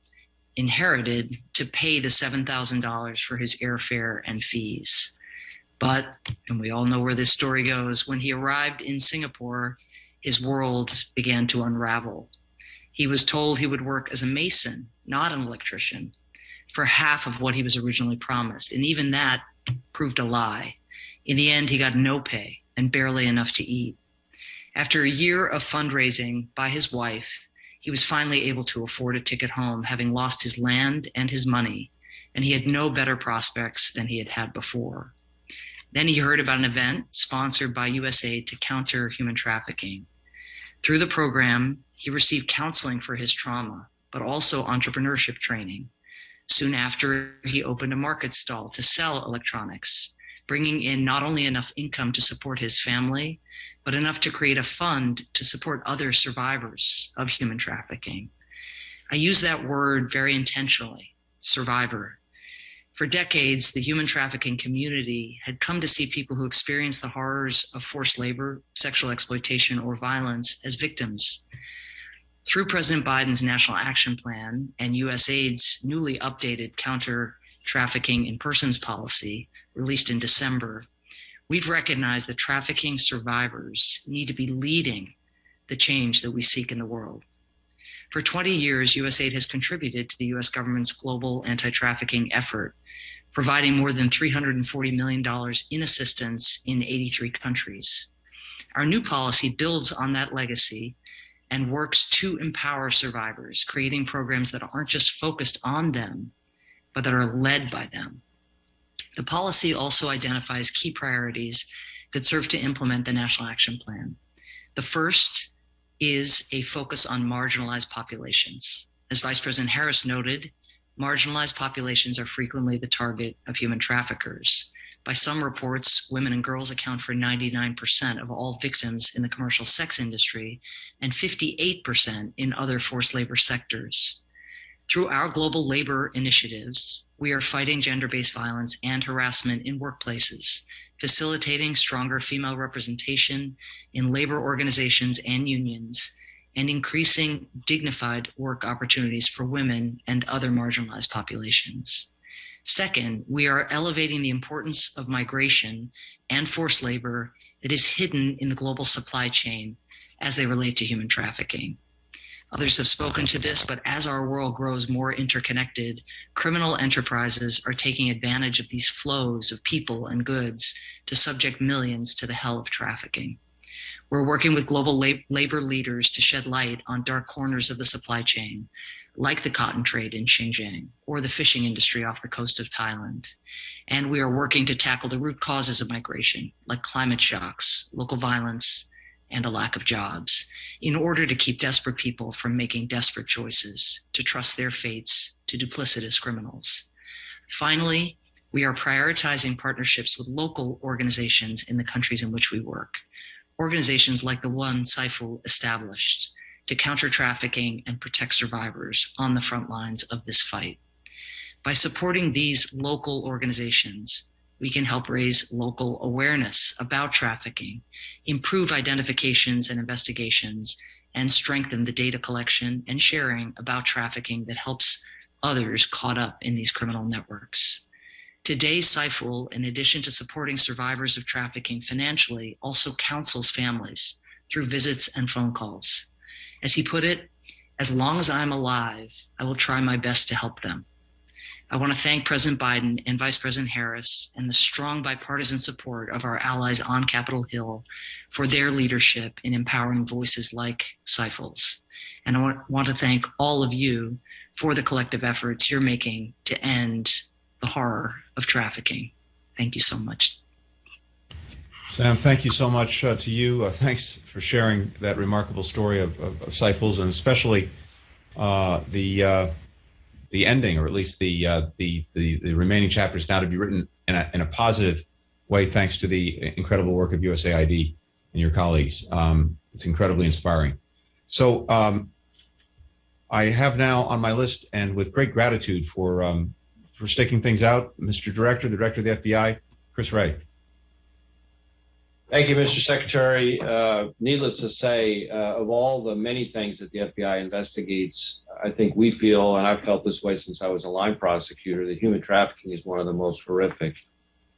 inherited to pay the $7,000 for his airfare and fees. But, and we all know where this story goes, when he arrived in Singapore, his world began to unravel. He was told he would work as a mason, not an electrician, for half of what he was originally promised. And even that proved a lie. In the end, he got no pay and barely enough to eat. After a year of fundraising by his wife, he was finally able to afford a ticket home, having lost his land and his money, and he had no better prospects than he had had before. Then he heard about an event sponsored by USAID to counter human trafficking. Through the program, he received counseling for his trauma, but also entrepreneurship training. Soon after, he opened a market stall to sell electronics, bringing in not only enough income to support his family, but enough to create a fund to support other survivors of human trafficking. I use that word very intentionally, survivor. For decades, the human trafficking community had come to see people who experience the horrors of forced labor, sexual exploitation, or violence as victims. Through President Biden's National Action Plan and USAID's newly updated Counter Trafficking in Persons policy, released in December, we've recognized that trafficking survivors need to be leading the change that we seek in the world. For 20 years, USAID has contributed to the US government's global anti-trafficking effort, providing more than $340 million in assistance in 83 countries. Our new policy builds on that legacy and works to empower survivors, creating programs that aren't just focused on them, but that are led by them. The policy also identifies key priorities that serve to implement the National Action Plan. The first is a focus on marginalized populations. As Vice President Harris noted, marginalized populations are frequently the target of human traffickers. By some reports, women and girls account for 99% of all victims in the commercial sex industry and 58% in other forced labor sectors. Through our global labor initiatives, we are fighting gender-based violence and harassment in workplaces, facilitating stronger female representation in labor organizations and unions, and increasing dignified work opportunities for women and other marginalized populations. Second, we are elevating the importance of migration and forced labor that is hidden in the global supply chain as they relate to human trafficking. Others have spoken to this, but as our world grows more interconnected, criminal enterprises are taking advantage of these flows of people and goods to subject millions to the hell of trafficking. We're working with global labor leaders to shed light on dark corners of the supply chain, like the cotton trade in Xinjiang or the fishing industry off the coast of Thailand. And we are working to tackle the root causes of migration, like climate shocks, local violence, and a lack of jobs, in order to keep desperate people from making desperate choices, to trust their fates to duplicitous criminals. Finally, we are prioritizing partnerships with local organizations in the countries in which we work, organizations like the one Saiful established to counter trafficking and protect survivors on the front lines of this fight. By supporting these local organizations, we can help raise local awareness about trafficking, improve identifications and investigations, and strengthen the data collection and sharing about trafficking that helps others caught up in these criminal networks. Today, Saiful, in addition to supporting survivors of trafficking financially, also counsels families through visits and phone calls. As he put it, as long as I'm alive, I will try my best to help them. I want to thank President Biden and Vice President Harris and the strong bipartisan support of our allies on Capitol Hill for their leadership in empowering voices like Seifels. And I want to thank all of you for the collective efforts you're making to end the horror of trafficking. Thank you so much. Sam, thank you so much to you. Thanks for sharing that remarkable story of Seifels, and especially the ending, or at least the remaining chapters now to be written in a positive way, thanks to the incredible work of USAID and your colleagues. It's incredibly inspiring. So I have now on my list, and with great gratitude for sticking things out, Mr. Director, the Director of the FBI, Chris Wray. Thank you, Mr. Secretary. Needless to say, of all the many things that the FBI investigates, I think we feel, and I've felt this way since I was a line prosecutor, that human trafficking is one of the most horrific.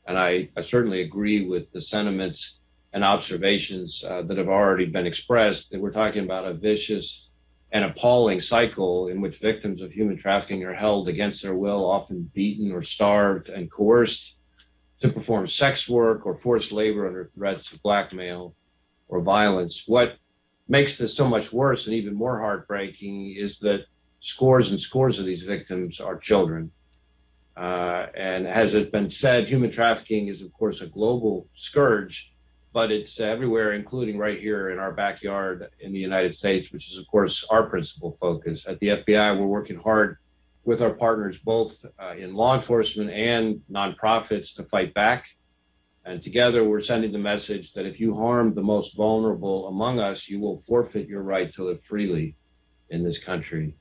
And I certainly agree with the sentiments and observations that have already been expressed, that we're talking about a vicious and appalling cycle in which victims of human trafficking are held against their will, often beaten or starved and coerced to perform sex work or forced labor under threats of blackmail or violence. What makes this so much worse and even more heartbreaking is that scores and scores of these victims are children. And as has been said, human trafficking is, of course, a global scourge, but it's everywhere, including right here in our backyard in the United States, which is, of course, our principal focus. At the FBI, we're working hard with our partners, both in law enforcement and nonprofits, to fight back. And together, we're sending the message that if you harm the most vulnerable among us, you will forfeit your right to live freely in this country.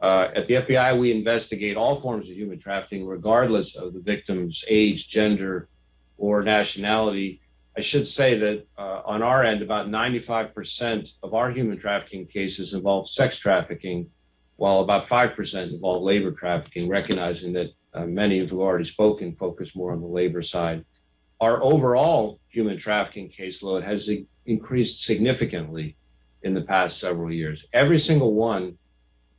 At the FBI, we investigate all forms of human trafficking, regardless of the victim's age, gender, or nationality. I should say that on our end, about 95% of our human trafficking cases involve sex trafficking, while about 5% involve labor trafficking, recognizing that many who have already spoken focus more on the labor side. Our overall human trafficking caseload has increased significantly in the past several years. Every single one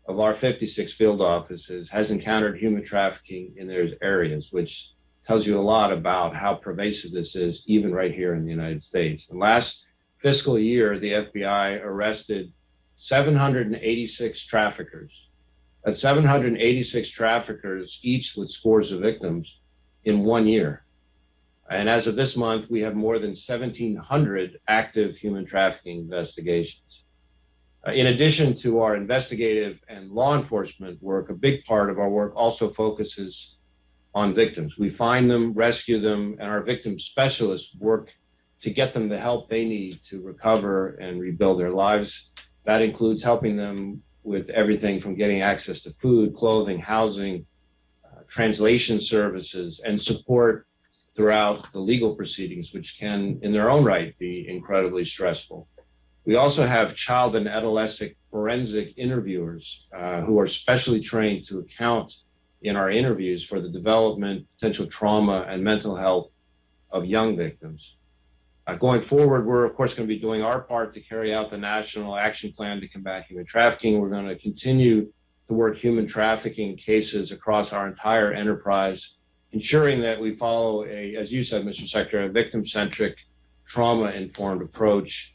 of our 56 field offices has encountered human trafficking in their areas, which tells you a lot about how pervasive this is, even right here in the United States. And last fiscal year, the FBI arrested 786 traffickers. That's 786 traffickers, each with scores of victims, in 1 year. And as of this month, we have more than 1,700 active human trafficking investigations. In addition to our investigative and law enforcement work, a big part of our work also focuses on victims. We find them, rescue them, and our victim specialists work to get them the help they need to recover and rebuild their lives. That includes helping them with everything from getting access to food, clothing, housing, translation services, and support throughout the legal proceedings, which can, in their own right, be incredibly stressful. We also have child and adolescent forensic interviewers who are specially trained to account in our interviews for the development, potential trauma, and mental health of young victims. Going forward, we're, of course, going to be doing our part to carry out the National Action Plan to combat human trafficking. We're going to continue to work human trafficking cases across our entire enterprise, ensuring that we follow as you said, Mr. Secretary, a victim-centric, trauma-informed approach.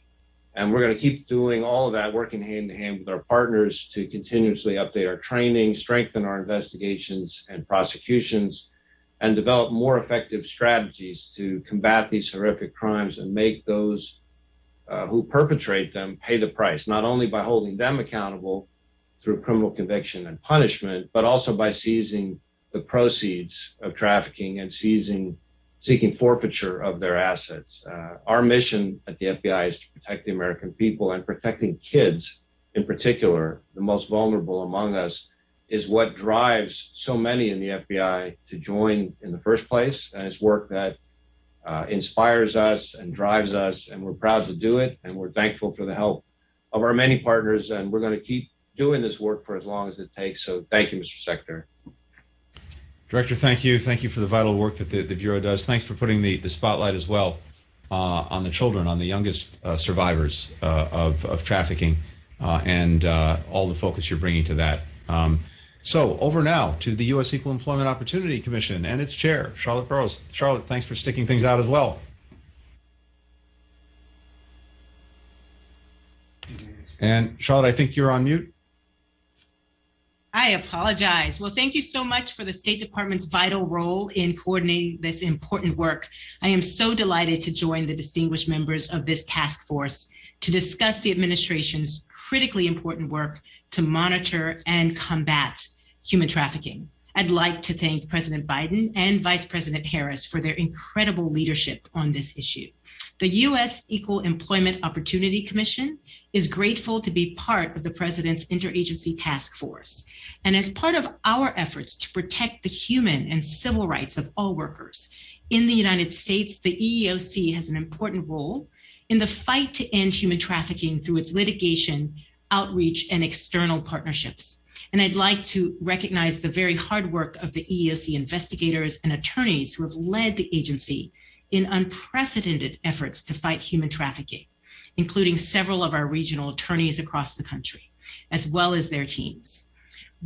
And we're going to keep doing all of that, working hand-in-hand with our partners to continuously update our training, strengthen our investigations and prosecutions, and develop more effective strategies to combat these horrific crimes and make those who perpetrate them pay the price, not only by holding them accountable through criminal conviction and punishment, but also by seizing the proceeds of trafficking and seeking forfeiture of their assets. Our mission at the FBI is to protect the American people, and protecting kids in particular, the most vulnerable among us, is what drives so many in the FBI to join in the first place. And it's work that inspires us and drives us, and we're proud to do it. And we're thankful for the help of our many partners, and we're going to keep doing this work for as long as it takes. So thank you, Mr. Secretary. Director, thank you. Thank you for the vital work that the Bureau does. Thanks for putting the spotlight as well on the children, on the youngest survivors of trafficking, and all the focus you're bringing to that. So over now to the U.S. Equal Employment Opportunity Commission and its chair, Charlotte Burrows. Charlotte, thanks for sticking things out as well. And Charlotte, I think you're on mute. I apologize. Well, thank you so much for the State Department's vital role in coordinating this important work. I am so delighted to join the distinguished members of this task force to discuss the administration's critically important work to monitor and combat human trafficking. I'd like to thank President Biden and Vice President Harris for their incredible leadership on this issue. The U.S. Equal Employment Opportunity Commission is grateful to be part of the President's Interagency Task Force. And as part of our efforts to protect the human and civil rights of all workers in the United States, the EEOC has an important role in the fight to end human trafficking through its litigation, outreach, and external partnerships. And I'd like to recognize the very hard work of the EEOC investigators and attorneys who have led the agency in unprecedented efforts to fight human trafficking, including several of our regional attorneys across the country, as well as their teams.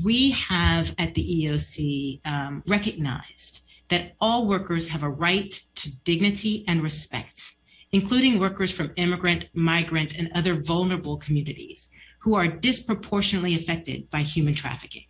We have at the EEOC recognized that all workers have a right to dignity and respect, including workers from immigrant, migrant, and other vulnerable communities who are disproportionately affected by human trafficking.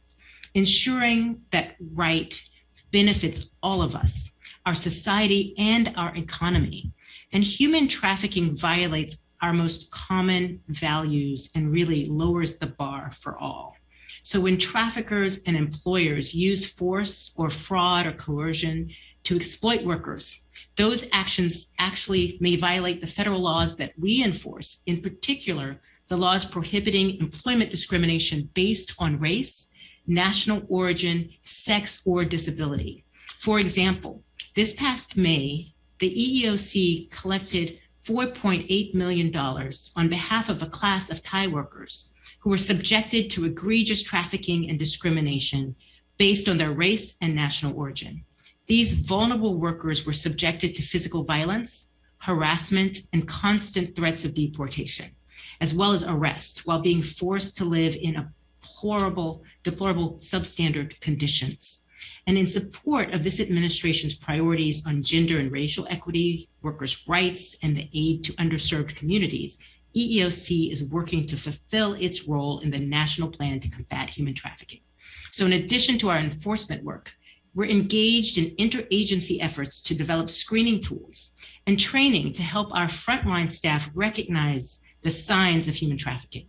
Ensuring that right benefits all of us, our society, and our economy. And human trafficking violates our most common values and really lowers the bar for all. So when traffickers and employers use force or fraud or coercion to exploit workers, those actions actually may violate the federal laws that we enforce, in particular, the laws prohibiting employment discrimination based on race, national origin, sex, or disability. For example, this past May, the EEOC collected $4.8 million on behalf of a class of Thai workers who were subjected to egregious trafficking and discrimination based on their race and national origin. These vulnerable workers were subjected to physical violence, harassment, and constant threats of deportation, as well as arrest, while being forced to live in deplorable substandard conditions. And in support of this administration's priorities on gender and racial equity, workers' rights, and the aid to underserved communities, EEOC is working to fulfill its role in the national plan to combat human trafficking. So in addition to our enforcement work, we're engaged in interagency efforts to develop screening tools and training to help our frontline staff recognize the signs of human trafficking.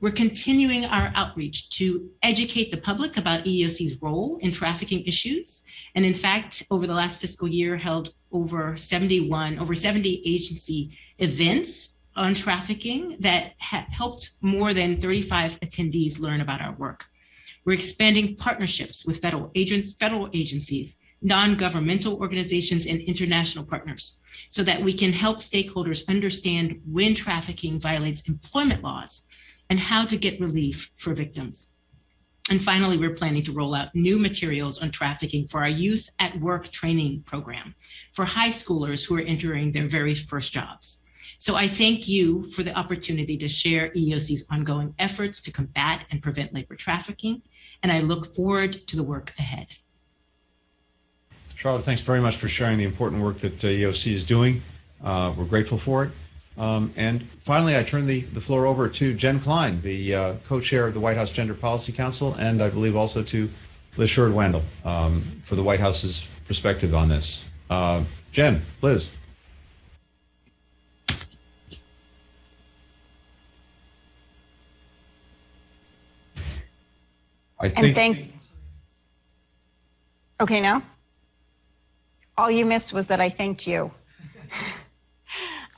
We're continuing our outreach to educate the public about EEOC's role in trafficking issues. And in fact, over the last fiscal year, held over 70 agency events on trafficking that helped more than 35 attendees learn about our work. We're expanding partnerships with federal agencies, non-governmental organizations, and international partners so that we can help stakeholders understand when trafficking violates employment laws and how to get relief for victims. And finally, we're planning to roll out new materials on trafficking for our Youth at Work training program for high schoolers who are entering their very first jobs. So I thank you for the opportunity to share EEOC's ongoing efforts to combat and prevent labor trafficking, and I look forward to the work ahead. Charlotte, thanks very much for sharing the important work that EEOC is doing. We're grateful for it. And finally, I turn the floor over to Jen Klein, the co-chair of the White House Gender Policy Council, and I believe also to Liz Sherwood-Wandel for the White House's perspective on this. Jen, Liz. Okay, now? All you missed was that I thanked you.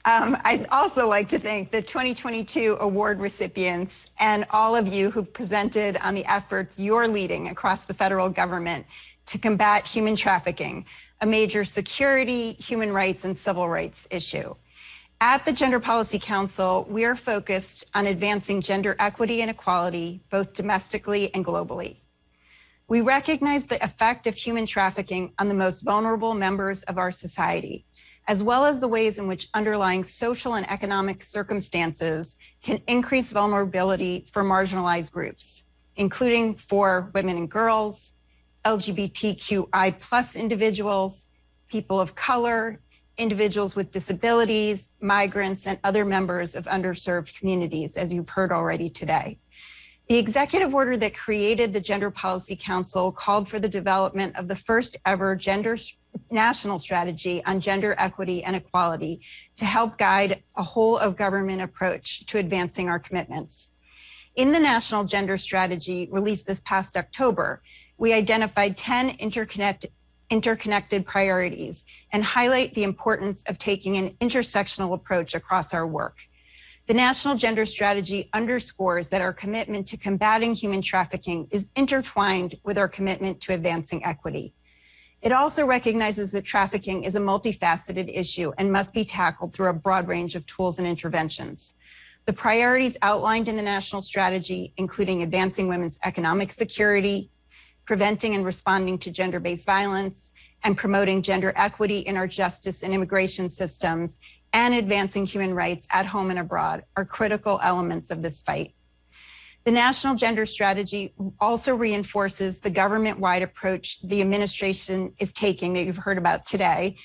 I'd also like to thank the 2022 award recipients and all of you who've presented on the efforts you're leading across the federal government to combat human trafficking, a major security, human rights, and civil rights issue. At the Gender Policy Council, we are focused on advancing gender equity and equality, both domestically and globally. We recognize the effect of human trafficking on the most vulnerable members of our society, as well as the ways in which underlying social and economic circumstances can increase vulnerability for marginalized groups. including for women and girls, LGBTQI+ individuals, people of color, individuals with disabilities, migrants, and other members of underserved communities, as you've heard already today. The executive order that created the Gender Policy Council called for the development of the first ever national strategy on gender equity and equality to help guide a whole of government approach to advancing our commitments. In the National Gender Strategy released this past October, we identified 10 interconnected priorities and highlight the importance of taking an intersectional approach across our work. The National Gender Strategy underscores that our commitment to combating human trafficking is intertwined with our commitment to advancing equity. It also recognizes that trafficking is a multifaceted issue and must be tackled through a broad range of tools and interventions. The priorities outlined in the national strategy, including advancing women's economic security, preventing and responding to gender-based violence, and promoting gender equity in our justice and immigration systems, and advancing human rights at home and abroad, are critical elements of this fight. The National Gender Strategy also reinforces the government-wide approach the administration is taking that you've heard about today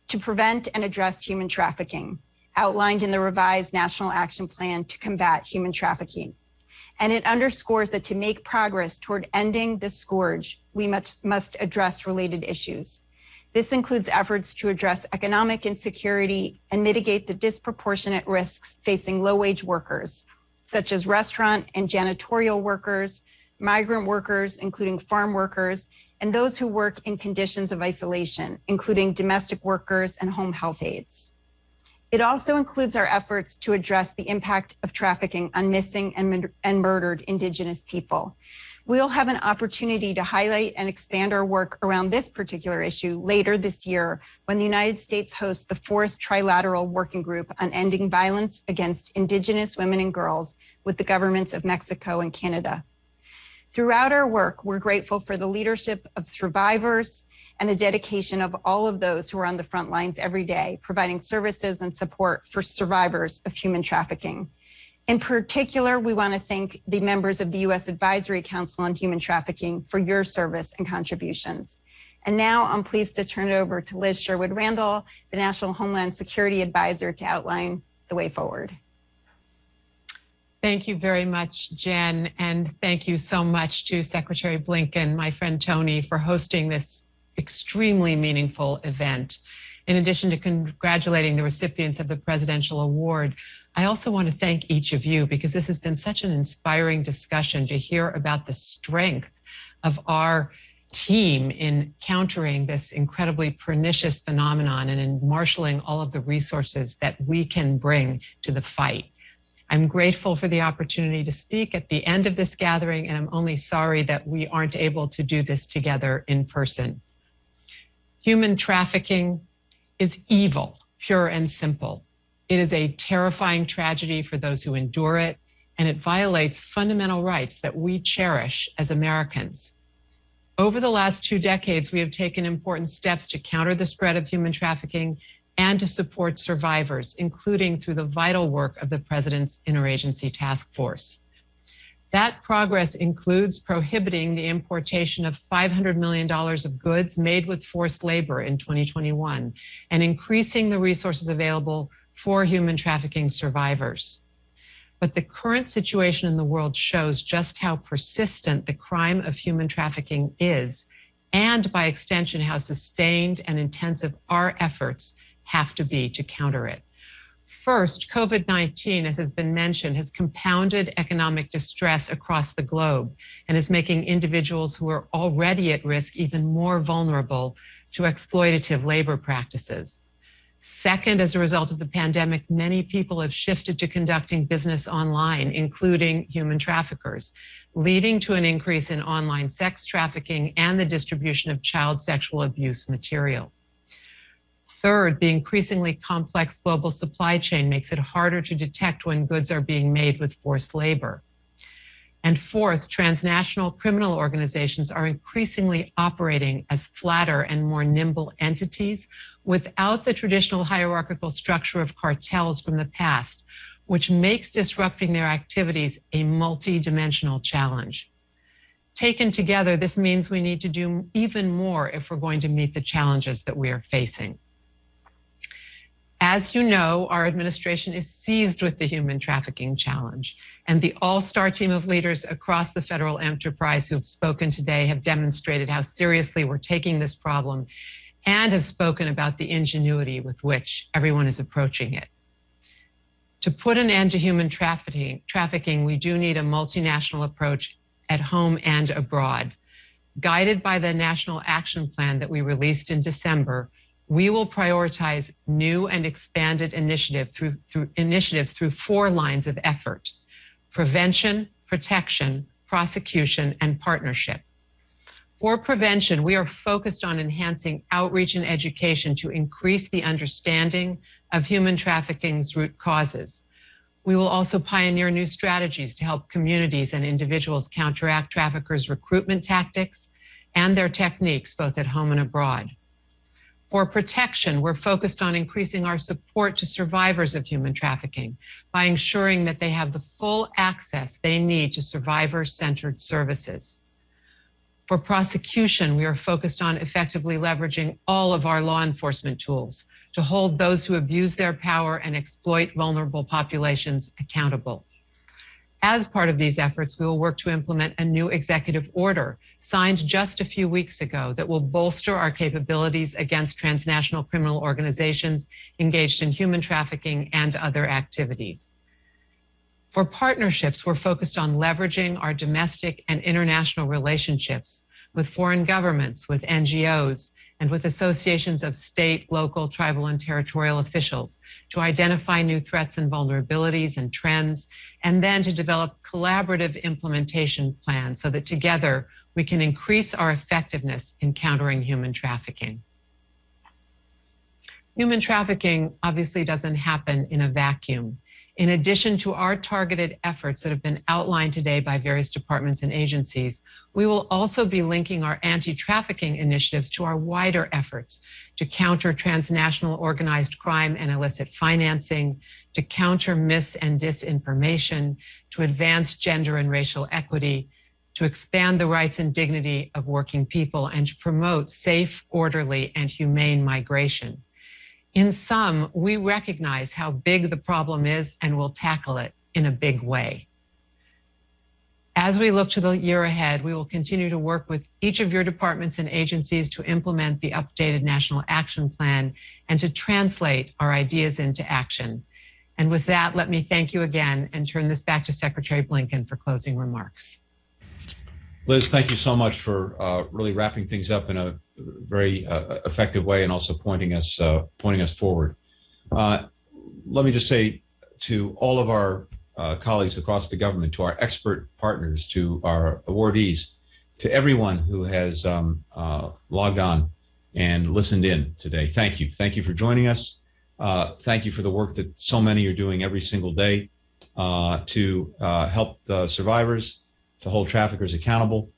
to prevent and address human trafficking, outlined in the revised National Action Plan to combat human trafficking. And it underscores that to make progress toward ending this scourge, we must address related issues. This includes efforts to address economic insecurity and mitigate the disproportionate risks facing low-wage workers, such as restaurant and janitorial workers, migrant workers, including farm workers, and those who work in conditions of isolation, including domestic workers and home health aides. It also includes our efforts to address the impact of trafficking on missing and murdered Indigenous people. We'll have an opportunity to highlight and expand our work around this particular issue later this year when the United States hosts the 4th Trilateral Working Group on Ending Violence Against Indigenous Women and Girls with the governments of Mexico and Canada. Throughout our work, we're grateful for the leadership of survivors and the dedication of all of those who are on the front lines every day, providing services and support for survivors of human trafficking. In particular, we want to thank the members of the U.S. Advisory Council on Human Trafficking for your service and contributions. And now I'm pleased to turn it over to Liz Sherwood-Randall, the National Homeland Security Advisor, to outline the way forward. Thank you very much, Jen, and thank you so much to Secretary Blinken, my friend Tony, for hosting this extremely meaningful event. In addition to congratulating the recipients of the Presidential Award, I also want to thank each of you because this has been such an inspiring discussion to hear about the strength of our team in countering this incredibly pernicious phenomenon and in marshaling all of the resources that we can bring to the fight. I'm grateful for the opportunity to speak at the end of this gathering, and I'm only sorry that we aren't able to do this together in person. Human trafficking is evil, pure and simple. It is a terrifying tragedy for those who endure it, and it violates fundamental rights that we cherish as Americans. Over the last 2 decades, we have taken important steps to counter the spread of human trafficking and to support survivors, including through the vital work of the President's Interagency Task Force. That progress includes prohibiting the importation of $500 million of goods made with forced labor in 2021 and increasing the resources available for human trafficking survivors. But the current situation in the world shows just how persistent the crime of human trafficking is, and by extension, how sustained and intensive our efforts have to be to counter it. First, COVID-19, as has been mentioned, has compounded economic distress across the globe and is making individuals who are already at risk even more vulnerable to exploitative labor practices. Second, as a result of the pandemic, many people have shifted to conducting business online, including human traffickers, leading to an increase in online sex trafficking and the distribution of child sexual abuse material. Third, the increasingly complex global supply chain makes it harder to detect when goods are being made with forced labor. And fourth, transnational criminal organizations are increasingly operating as flatter and more nimble entities without the traditional hierarchical structure of cartels from the past, which makes disrupting their activities a multi-dimensional challenge. Taken together, this means we need to do even more if we're going to meet the challenges that we are facing. As you know, our administration is seized with the human trafficking challenge, and the all-star team of leaders across the federal enterprise who have spoken today have demonstrated how seriously we're taking this problem and have spoken about the ingenuity with which everyone is approaching it. To put an end to human trafficking, we do need a multinational approach at home and abroad. Guided by the National Action Plan that we released in December, we will prioritize new and expanded initiatives through 4 lines of effort: prevention, protection, prosecution, and partnership. For prevention, we are focused on enhancing outreach and education to increase the understanding of human trafficking's root causes. We will also pioneer new strategies to help communities and individuals counteract traffickers' recruitment tactics and their techniques, both at home and abroad. For protection, we're focused on increasing our support to survivors of human trafficking by ensuring that they have the full access they need to survivor-centered services. For prosecution, we are focused on effectively leveraging all of our law enforcement tools to hold those who abuse their power and exploit vulnerable populations accountable. As part of these efforts, we will work to implement a new executive order signed just a few weeks ago that will bolster our capabilities against transnational criminal organizations engaged in human trafficking and other activities. For partnerships, we're focused on leveraging our domestic and international relationships with foreign governments, with NGOs, and with associations of state, local, tribal, and territorial officials to identify new threats and vulnerabilities and trends, and then to develop collaborative implementation plans so that together we can increase our effectiveness in countering human trafficking. Human trafficking obviously doesn't happen in a vacuum. In addition to our targeted efforts that have been outlined today by various departments and agencies, we will also be linking our anti-trafficking initiatives to our wider efforts to counter transnational organized crime and illicit financing, to counter mis- and disinformation, to advance gender and racial equity, to expand the rights and dignity of working people, and to promote safe, orderly, and humane migration. In sum, we recognize how big the problem is and will tackle it in a big way. As we look to the year ahead, we will continue to work with each of your departments and agencies to implement the updated National Action Plan and to translate our ideas into action. And with that, let me thank you again and turn this back to Secretary Blinken for closing remarks. Liz, thank you so much for really wrapping things up in a very effective way and also pointing us forward. Let me just say to all of our colleagues across the government, to our expert partners, to our awardees, to everyone who has logged on and listened in today, thank you. Thank you for joining us. Thank you for the work that so many are doing every single day to help the survivors, to hold traffickers accountable,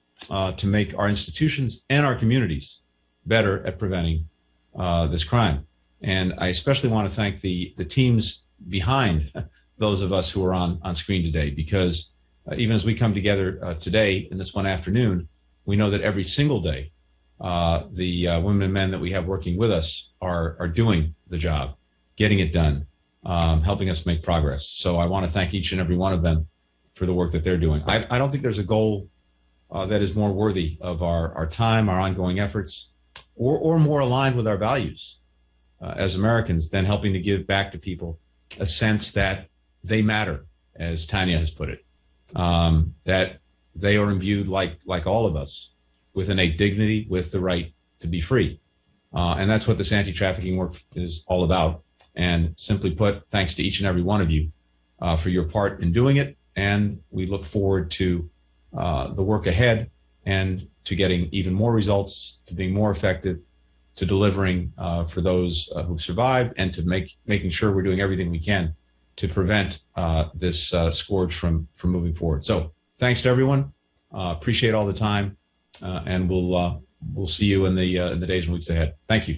to make our institutions and our communities better at preventing this crime. And I especially want to thank the teams behind those of us who are on screen today, because even as we come together today in this one afternoon, we know that every single day, the women and men that we have working with us are doing the job, getting it done, helping us make progress. So I want to thank each and every one of them for the work that they're doing. I don't think there's a goal that is more worthy of our time, our ongoing efforts, or more aligned with our values as Americans than helping to give back to people a sense that they matter, as Tanya has put it, that they are imbued like all of us with innate dignity, with the right to be free. And that's what this anti-trafficking work is all about. And simply put, thanks to each and every one of you for your part in doing it. And we look forward to the work ahead and to getting even more results, to being more effective, to delivering for those who've survived, and to making sure we're doing everything we can to prevent this scourge from moving forward. So thanks to everyone. Appreciate all the time, and we'll see you in the days and weeks ahead. Thank you.